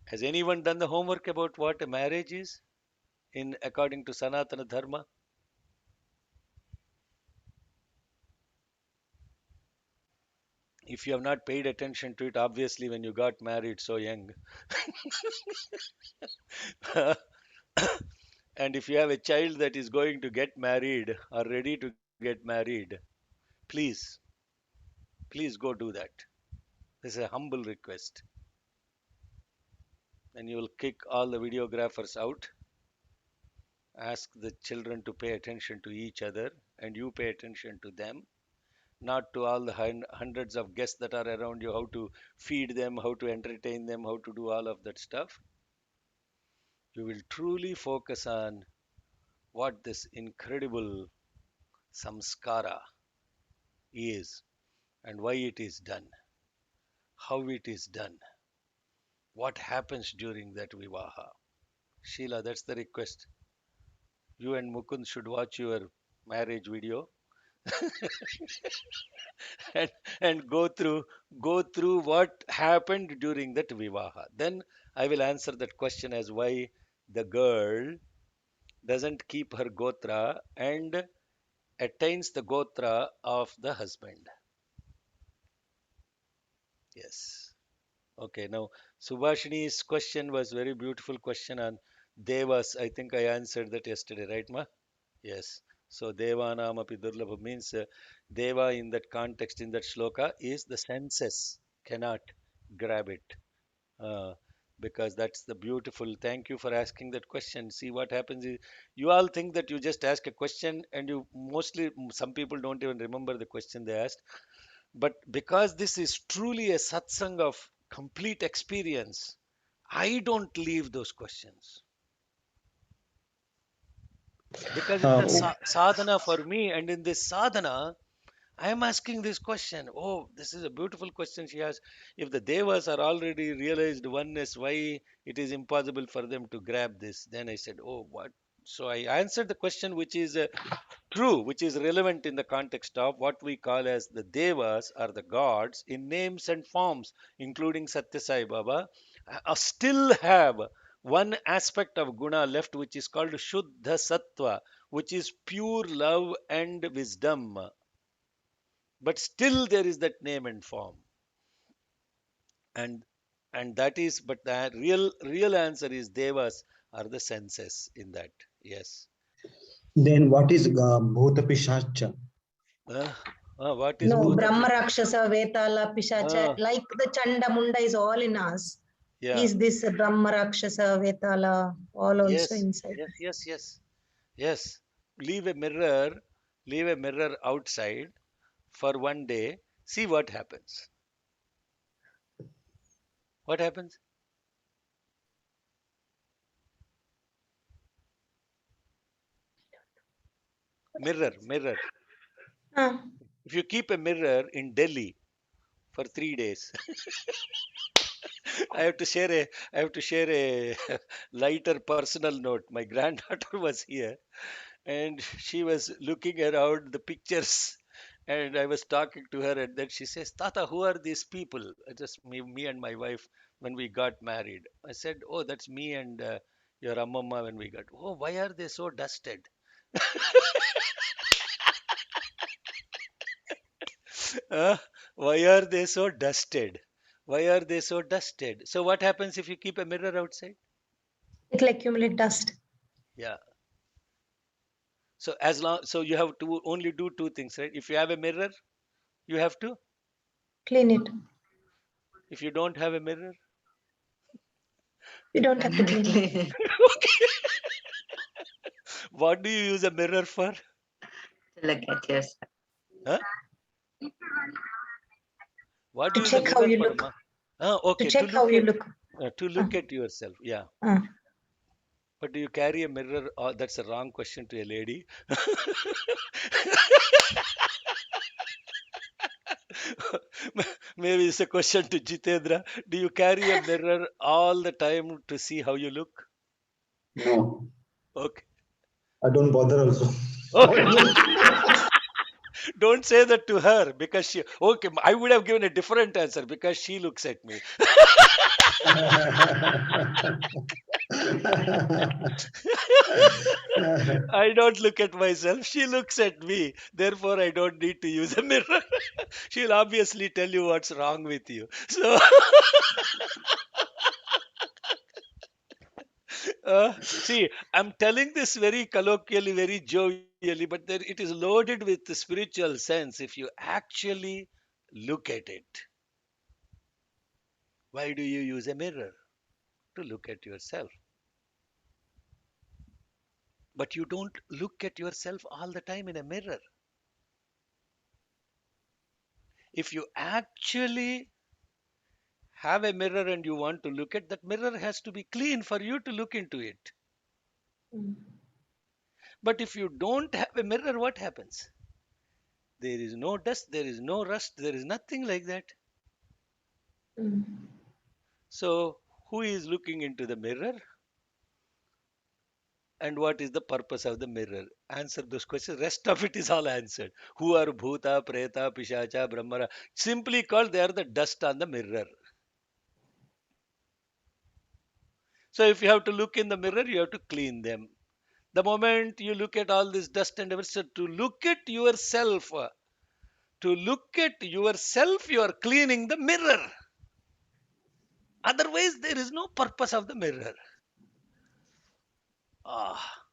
Has anyone done the homework about what a marriage is in according to Sanatana Dharma? If you have not paid attention to it, obviously when you got married so young, and if you have a child that is going to get married or ready to get married, please, please go do that. This is a humble request. And you will kick all the videographers out. Ask the children to pay attention to each other, and you pay attention to them, not to all the hundreds of guests that are around you, how to feed them, how to entertain them, how to do all of that stuff. You will truly focus on what this incredible samskara is and why it is done, how it is done, what happens during that vivaha. Sheila, that's the request. You and Mukund should watch your marriage video and, and go through what happened during that vivaha. Then I will answer that question as why the girl doesn't keep her gotra and attains the gotra of the husband. Yes. Okay. Now Subhashini's question was very beautiful question on devas. I think I answered that yesterday, right, ma? Yes. So devanam api durlabha means deva in that context, in that shloka, is the senses cannot grab it. Uh, because that's the beautiful. Thank you for asking that question. See what happens is you all think that you just ask a question and you mostly some people don't even remember the question they asked. But because this is truly a satsang of complete experience, I don't leave those questions because it's a sadhana for me. And in this sadhana, I am asking this question. Oh, this is a beautiful question she asked. If the devas are already realized oneness, why it is impossible for them to grab this? Then I said, oh, what? So I answered the question which is true, which is relevant in the context of what we call as the devas or the gods in names and forms, including Satya Sai Baba, still have one aspect of guna left, which is called Shuddha Sattva, which is pure love and wisdom. But still there is that name and form. And that is, but the real answer is devas are the senses in that. Yes. Then what is Bhuta Pishacha? What is No, Bhuta? Brahma, Rakshasa, Vetala, Pishacha, Ah, like the Chanda Munda is all in us. yeah. Is this Brahma, Rakshasa, Vetala all also Yes. inside? Yes. Yes. Yes. Yes. Leave a mirror. Leave a mirror outside for one day. See what happens. What happens? Mirror. Mirror. Ah, If you keep a mirror in Delhi for 3 days, I have to share a I have to share a lighter personal note. My granddaughter was here and she was looking around the pictures and I was talking to her and then she says, Tata, who are these people? Just me and my wife when we got married. I said, oh, that's me and your Ammamma when we got. Oh, why are they so dusted? Uh, why are they so dusted? Why are they so dusted? So what happens if you keep a mirror outside? it'll accumulate dust. Yeah. So as long so you have to only do two things, right? If you have a mirror, you have to. Clean it. If you don't have a mirror, You don't have to clean it. what do you use a mirror for? Look at yourself. Huh? What do To you use a check how mirror you for, look. ma? To Okay, check how you look. to Ah, look at yourself. Yeah. ah. But do you carry a mirror? Oh, that's a wrong question to a lady. Maybe it's a question to Jitendra. Do you carry a mirror all the time to see how you look? No, Okay. I don't bother also. Okay. Don't say that to her because she. Okay, I would have given a different answer because she looks at me. I don't look at myself. She looks at me. Therefore, I don't need to use a mirror. She'll obviously tell you what's wrong with you. So, see, I'm telling this very colloquially, very jovially, but there, it is loaded with the spiritual sense if you actually look at it. Why do you use a mirror? To look at yourself. But you don't look at yourself all the time in a mirror. If you actually have a mirror and you want to look at that mirror has to be clean for you to look into it. Mm, But if you don't have a mirror, what happens? There is no dust, there is no rust, there is nothing like that. mm. So who is looking into the mirror and what is the purpose of the mirror? Answer those questions. Rest of it is all answered. Who are bhuta, preta, pishacha, brahmara? Simply called they are the dust on the mirror. So if you have to look in the mirror, you have to clean them. The moment you look at all this dust and everything, to look at yourself, you are cleaning the mirror. Otherwise, there is no purpose of the mirror. Ah,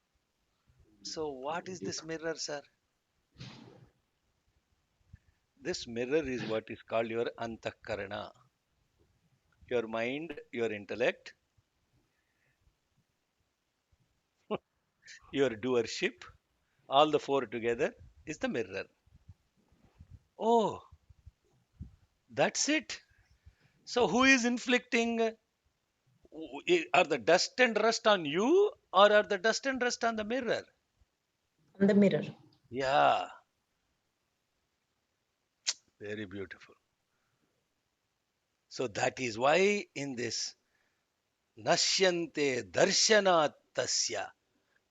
so what is this mirror, sir? This mirror is what is called your antakarana, your mind, your intellect, your doership, all the four together is the mirror. Oh, that's it. So who is inflicting? Are the dust and rust on you or are the dust and rust on the mirror? On the mirror. Yeah, very beautiful. So that is why in this Nashyante darshanat tasya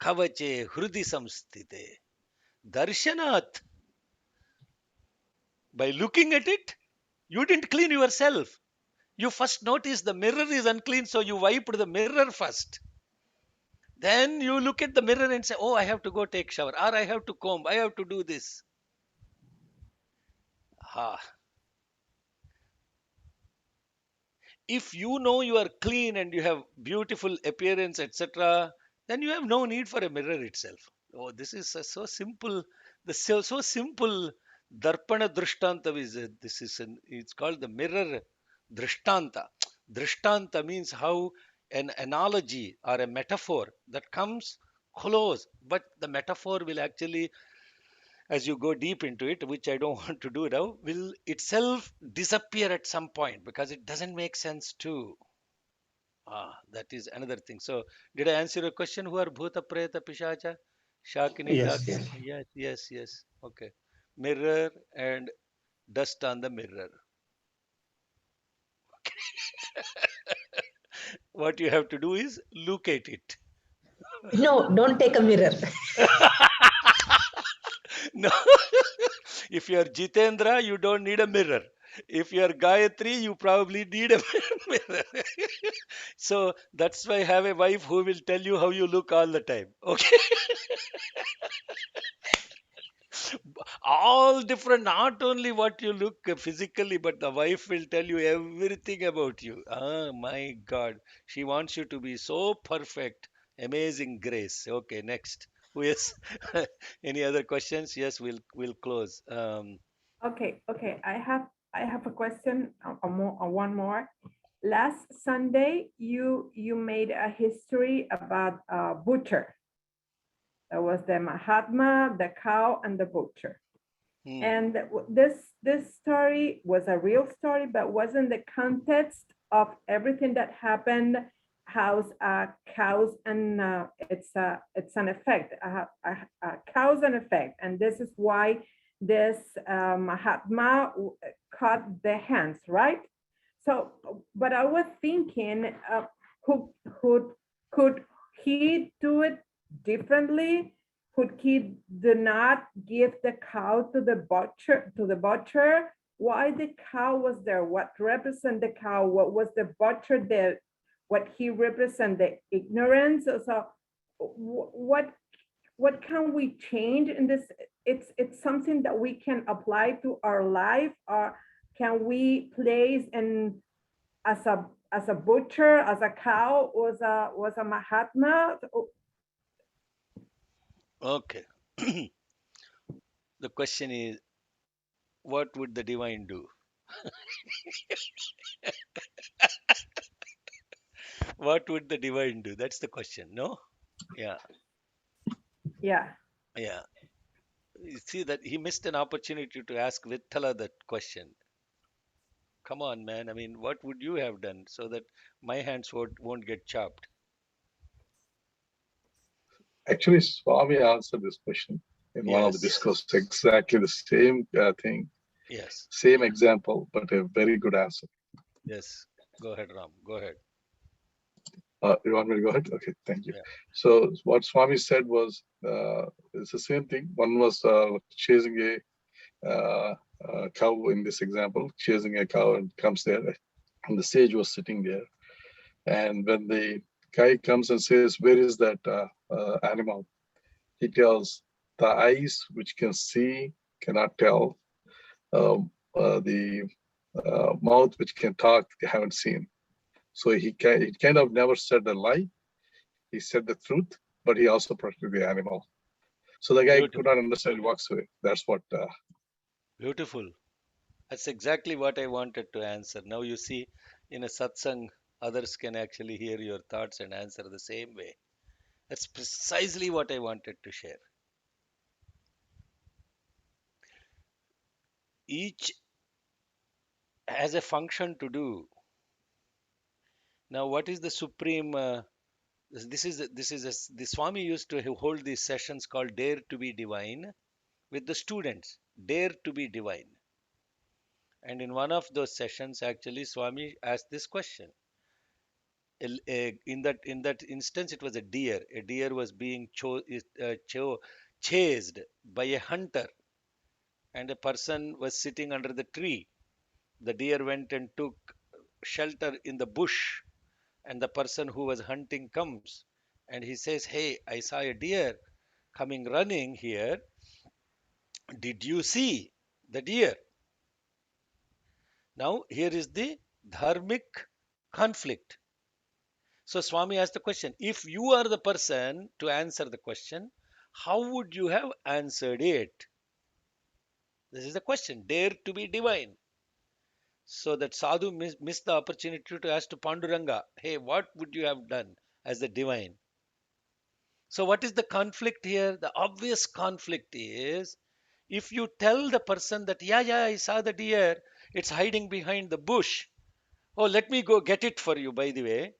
kavache hrudi samstite. Darshanat, by looking at it, you didn't clean yourself. You first notice the mirror is unclean, so you wiped the mirror first. Then you look at the mirror and say, oh, I have to go take shower, or I have to comb, I have to do this. Ha. If you know you are clean and you have beautiful appearance, etc., then you have no need for a mirror itself. Oh, this is so simple. The so simple Darpana drishtanta is it's called the mirror drishtanta. Drishtanta means how an analogy or a metaphor that comes close, but the metaphor will actually, as you go deep into it, which I don't want to do now, will itself disappear at some point because it doesn't make sense too. That is another thing. So, did I answer your question? Who are Bhuta, Preta, Pishacha? Shakini, Yes. Dakini? Yes, yes, yes. Okay. Mirror and dust on the mirror. What you have to do is look at it. No, don't take a mirror. No, if you are Jitendra, you don't need a mirror. If you are Gayatri, you probably need a mirror. So that's why I have a wife who will tell you how you look all the time. Okay. All different, not only what you look physically, but the wife will tell you everything about you. Ah, my God. She wants you to be so perfect. Amazing grace. Okay, next. Who is any other questions? Yes, we'll close. Okay. I have a question, one more. Last Sunday, you made a history about a butcher. There was the Mahatma, the cow, and the butcher. And this story was a real story, but was in the context of everything that happened. How's cows and it's an effect, cause and effect, and this is why this Mahatma cut the hands, right? So, but I was thinking, who could he do it differently? Could he do not give the cow to the butcher? Why the cow was there? What represent the cow? What was the butcher there? What he represent, the ignorance? So what can we change in this? It's something that we can apply to our life, or can we place in as a butcher, as a cow, was a Mahatma? Okay. The question is, what would the divine do? What would the divine do? That's the question, no? Yeah, Yeah. yeah. You see that he missed an opportunity to ask Vittala that question. Come on, man. I mean, what would you have done so that my hands won't get chopped? Actually, Swami answered this question in one of the Yes, discourses, exactly the same thing, yes, same example, but a very good answer. yes. Go ahead, Ram. Go ahead. You want me to go ahead? Okay, thank you. Yeah. So what Swami said was, it's the same thing. One was chasing a cow in this example, chasing a cow and comes there, and the sage was sitting there. And when the guy comes and says, where is that animal? He tells, the eyes which can see cannot tell, the mouth which can talk, they haven't seen. So he kind of never said a lie. He said the truth, but he also protected the animal. So the guy could not understand, he walks away. That's what. Beautiful. That's exactly what I wanted to answer. Now you see, in a satsang, others can actually hear your thoughts and answer the same way. That's precisely what I wanted to share. Each has a function to do. Now, what is the supreme? The Swami used to hold these sessions called Dare to be Divine with the students. Dare to be divine. And in one of those sessions, actually, Swami asked this question. In that instance, it was a deer. A deer was being chased by a hunter, and a person was sitting under the tree. The deer went and took shelter in the bush, and the person who was hunting comes, and he says, "Hey, I saw a deer coming running here. Did you see the deer?" Now, here is the dharmic conflict. So Swami asked the question, if you are the person to answer the question, how would you have answered it? This is the question. Dare to be divine. So that sadhu missed the opportunity to ask to Panduranga, hey, what would you have done as the divine? So what is the conflict here? The obvious conflict is, if you tell the person that, yeah, I saw the deer, it's hiding behind the bush. Oh, let me go get it for you, by the way.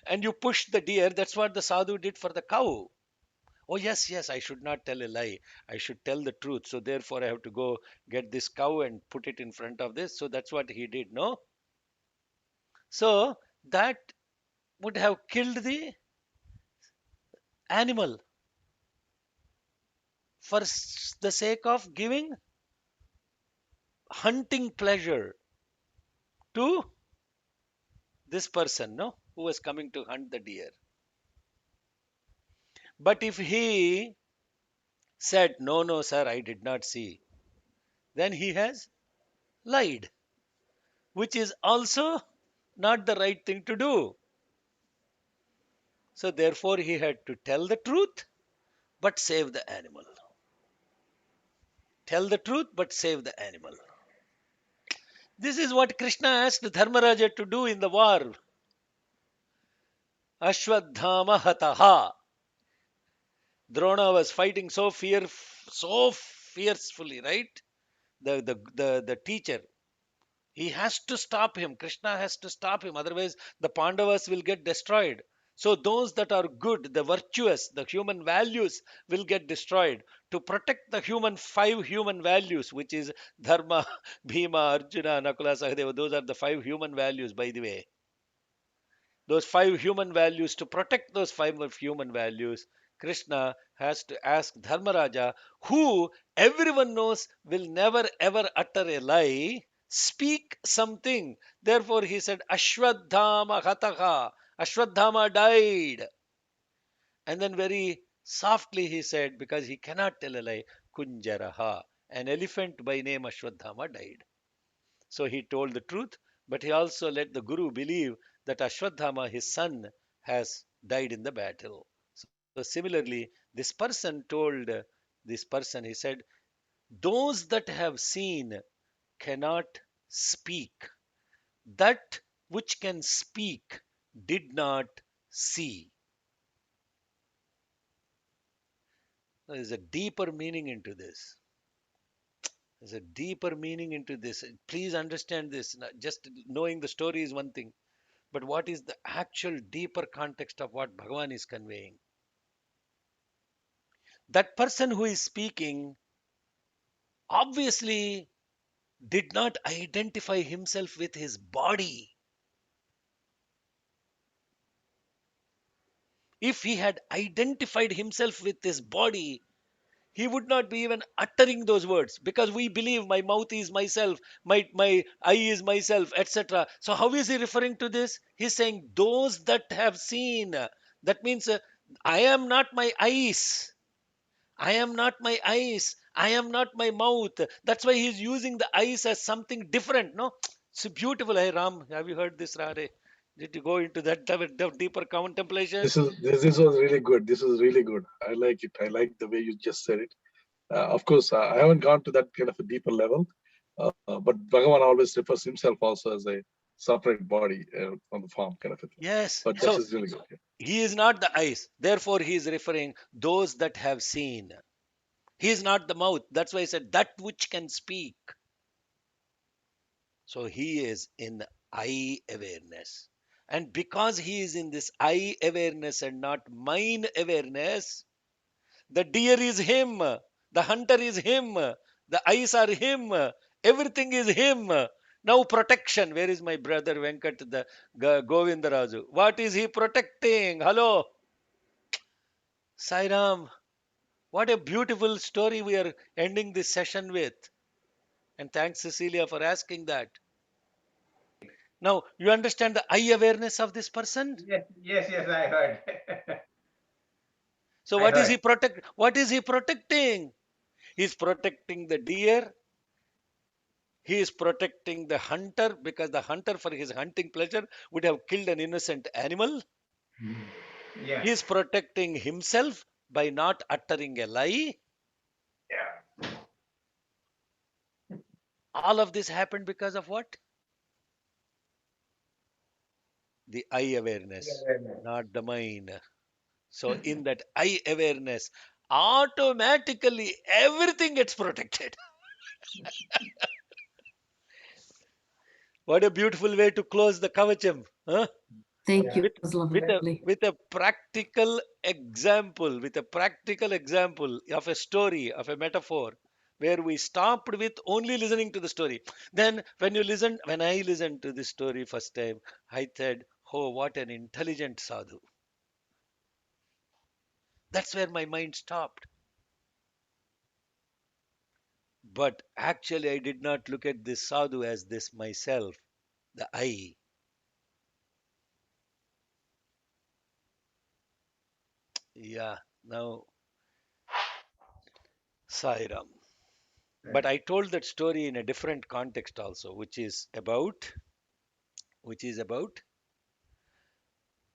And you push the deer. That's what the sadhu did for the cow. Oh, yes, I should not tell a lie. I should tell the truth. So therefore, I have to go get this cow and put it in front of this. So that's what he did, no? So that would have killed the animal for the sake of giving hunting pleasure to this person, no, who was coming to hunt the deer. But if he said, no, sir, I did not see, then he has lied, which is also not the right thing to do. So therefore, he had to tell the truth, but save the animal. Tell the truth, but save the animal. This is what Krishna asked Dharmaraja to do in the war. Ashwadhama hataha. Drona was fighting so fiercely, right? The teacher. He has to stop him. Krishna has to stop him. Otherwise, the Pandavas will get destroyed. So those that are good, the virtuous, the human values will get destroyed. To protect the five human values, which is Dharma, Bhima, Arjuna, Nakula, Sahadeva, those are the five human values, by the way. Those five human values, to protect those five human values, Krishna has to ask Dharmaraja, who everyone knows will never ever utter a lie, speak something. Therefore, he said, Ashwadhama Hataka. Ashwadhama died. And then very softly he said, because he cannot tell a lie, Kunjaraha. An elephant by name Ashwadhama died. So he told the truth, but he also let the Guru believe that Ashwadhama, his son, has died in the battle. So similarly, this person told this person, he said, those that have seen cannot speak. That which can speak did not see. There is a deeper meaning into this. There's a deeper meaning into this. Please understand this. Just knowing the story is one thing. But what is the actual deeper context of what Bhagavan is conveying? That person who is speaking obviously did not identify himself with his body. If he had identified himself with his body, he would not be even uttering those words, because we believe my mouth is myself, my eye is myself, etc. So how is he referring to this? He's saying those that have seen. That means I am not my eyes. I am not my eyes. I am not my mouth. That's why he's using the eyes as something different. No, it's beautiful. Hey Ram, have you heard this, Rare? Did you go into that deeper contemplation? This was really good. This is really good. I like it. I like the way you just said it. Of course, I haven't gone to that kind of a deeper level, but Bhagavan always refers himself also as a separate body from the form kind of a thing. Yes. But So this is really good. Yeah. he is not the eyes. Therefore, he is referring those that have seen. He is not the mouth. That's why he said that which can speak. So he is in I awareness. And because he is in this I awareness and not mine awareness, the deer is him, the hunter is him, the eyes are him, everything is him. Now protection. Where is my brother Venkat, the Govindaraju? What is he protecting? Hello? Sairam. What a beautiful story we are ending this session with. And thanks, Cecilia, for asking that. Now, you understand the I awareness of this person? Yes, I heard. So, I what is heard. he protect? What is he protecting? He's protecting the deer. He is protecting the hunter, because the hunter, for his hunting pleasure, would have killed an innocent animal. Yeah. He is protecting himself by not uttering a lie. All of this happened because of what? The I awareness, not the mind. So in that I awareness, automatically everything gets protected. What a beautiful way to close the Kavacham. Huh? Thank you. With, It was lovely. with a practical example, with a practical example of a story, of a metaphor, where we stopped with only listening to the story. Then when I listened to this story first time, I said, oh, what an intelligent sadhu. That's where my mind stopped. But actually, I did not look at this sadhu as this myself, the I. Yeah, now Sairam. But I told that story in a different context also, which is about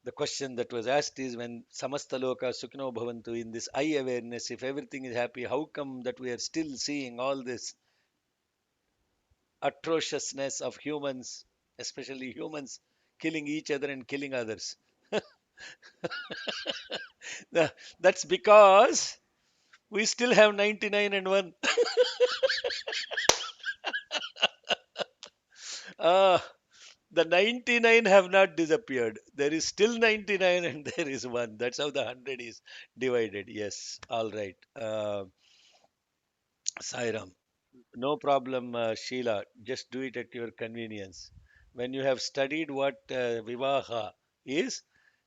the question that was asked is when samasta loka sukhino bhavantu, in this I awareness, if everything is happy, how come that we are still seeing all this atrociousness of humans, especially humans, killing each other and killing others? That's because we still have 99 and 1. Ah, the 99 have not disappeared. There is still 99 and there is 1. That's how the 100 is divided. Yes, all right. Sairam. No problem, Sheila. Just do it at your convenience. When you have studied what Vivaha is,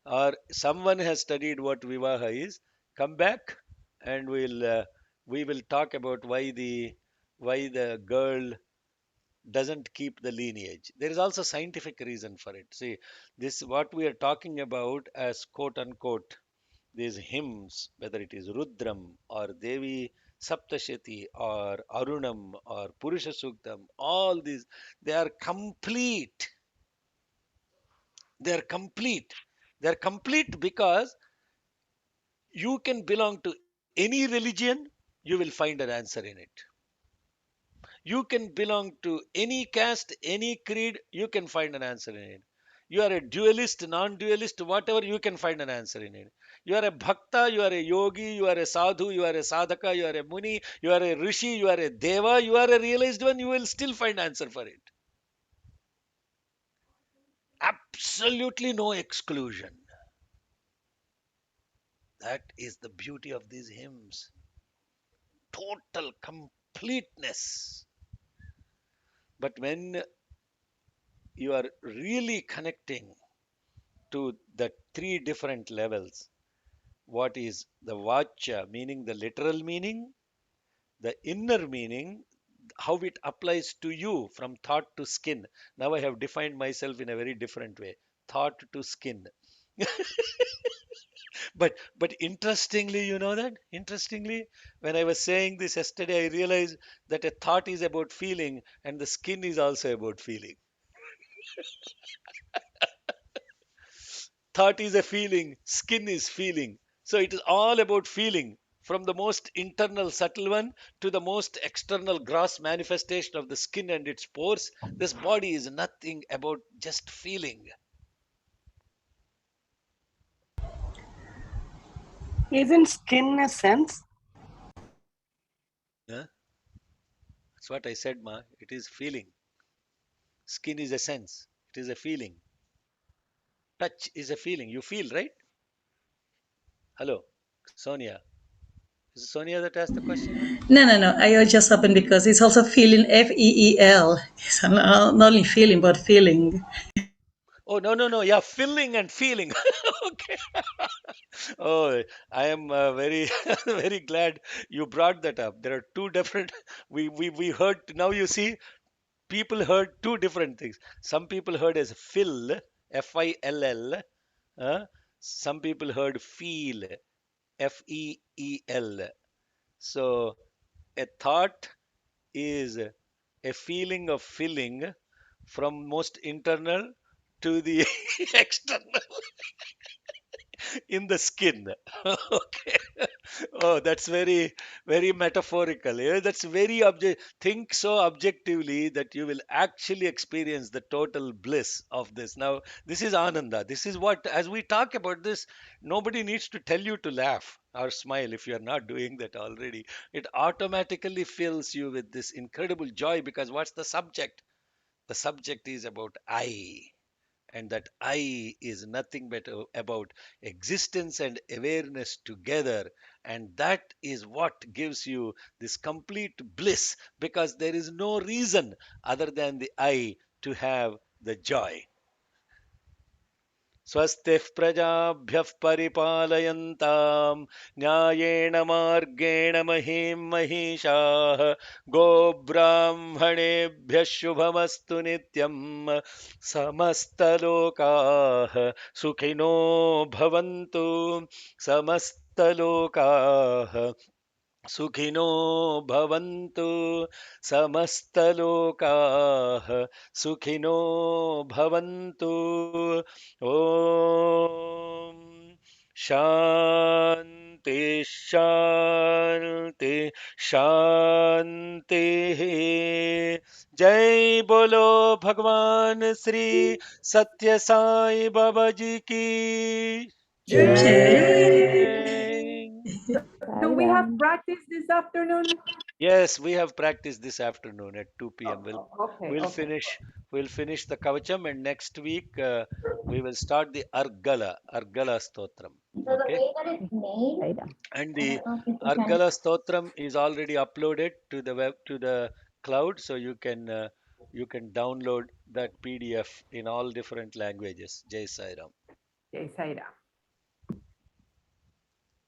or someone has studied what Vivaha is, come back and we will talk about why the girl doesn't keep the lineage. There is also scientific reason for it. See, this what we are talking about as quote unquote these hymns, whether it is Rudram or Devi Saptashati or Arunam or Purusha Suktam, all these, they are complete. They are complete. They are complete because you can belong to any religion, you will find an answer in it. You can belong to any caste, any creed, you can find an answer in it. You are a dualist, non dualist, whatever, you can find an answer in it. You are a bhakta, you are a yogi, you are a sadhu, you are a sadhaka, you are a muni, you are a rishi, you are a deva, you are a realized one, you will still find answer for it. Absolutely no exclusion. That is the beauty of these hymns. Total completeness. But when you are really connecting to the three different levels. What is the vacha, meaning the literal meaning, the inner meaning, how it applies to you from thought to skin. Now I have defined myself in a very different way. Thought to skin. But interestingly, you know that? Interestingly, when I was saying this yesterday, I realized that a thought is about feeling and the skin is also about feeling. Thought is a feeling, skin is feeling. So it is all about feeling, from the most internal subtle one to the most external gross manifestation of the skin and its pores. This body is nothing about just feeling. Isn't skin a sense? Huh? That's what I said, Ma. It is feeling. Skin is a sense. It is a feeling. Touch is a feeling. You feel, right? Hello, Sonia. Is it Sonia that asked the question, Ma? No. I just opened because it's also feeling, FEEL. It's not only feeling, but feeling. Oh, no. Yeah, feeling and feeling. Okay. Oh, I am very, very glad you brought that up. There are two different. We heard. Now you see, people heard two different things. Some people heard as fill, FILL. Some people heard feel, FEEL. So a thought is a feeling of feeling from most internal to the external in the skin. Okay. Oh, that's very, very metaphorical. Yeah, that's very object. Think so objectively that you will actually experience the total bliss of this. Now, this is Ananda. This is what, as we talk about this, nobody needs to tell you to laugh or smile if you are not doing that already. It automatically fills you with this incredible joy because what's the subject? The subject is about I, and that I is nothing but about existence and awareness together. And that is what gives you this complete bliss because there is no reason other than the I to have the joy. स्वस्तिः प्रजाभ्यः परिपालयन्ताम् न्यायेण मार्गेण महीं महिषाः गोब्राह्मणेभ्यः शुभमस्तु नित्यम् समस्तलोकाः सुखिनो भवन्तु समस्तलोकाः सुखिनो भवन्तु समस्तलोकाः सुखिनो भवन्तु ॐ शान्ति शान्ति शान्तिः जय बोलो भगवान श्री सत्य साई बाबा जी की जय। Do we have practice this afternoon? Yes, we have practice this afternoon at 2 p.m. Okay, We'll okay. finish the Kavacham, and next week we will start the Argala Stotram. Okay, and the Argala Stotram is already uploaded to the web to the cloud, so you can download that PDF in all different languages. Jai Sai Ram. Jai Sai Ram.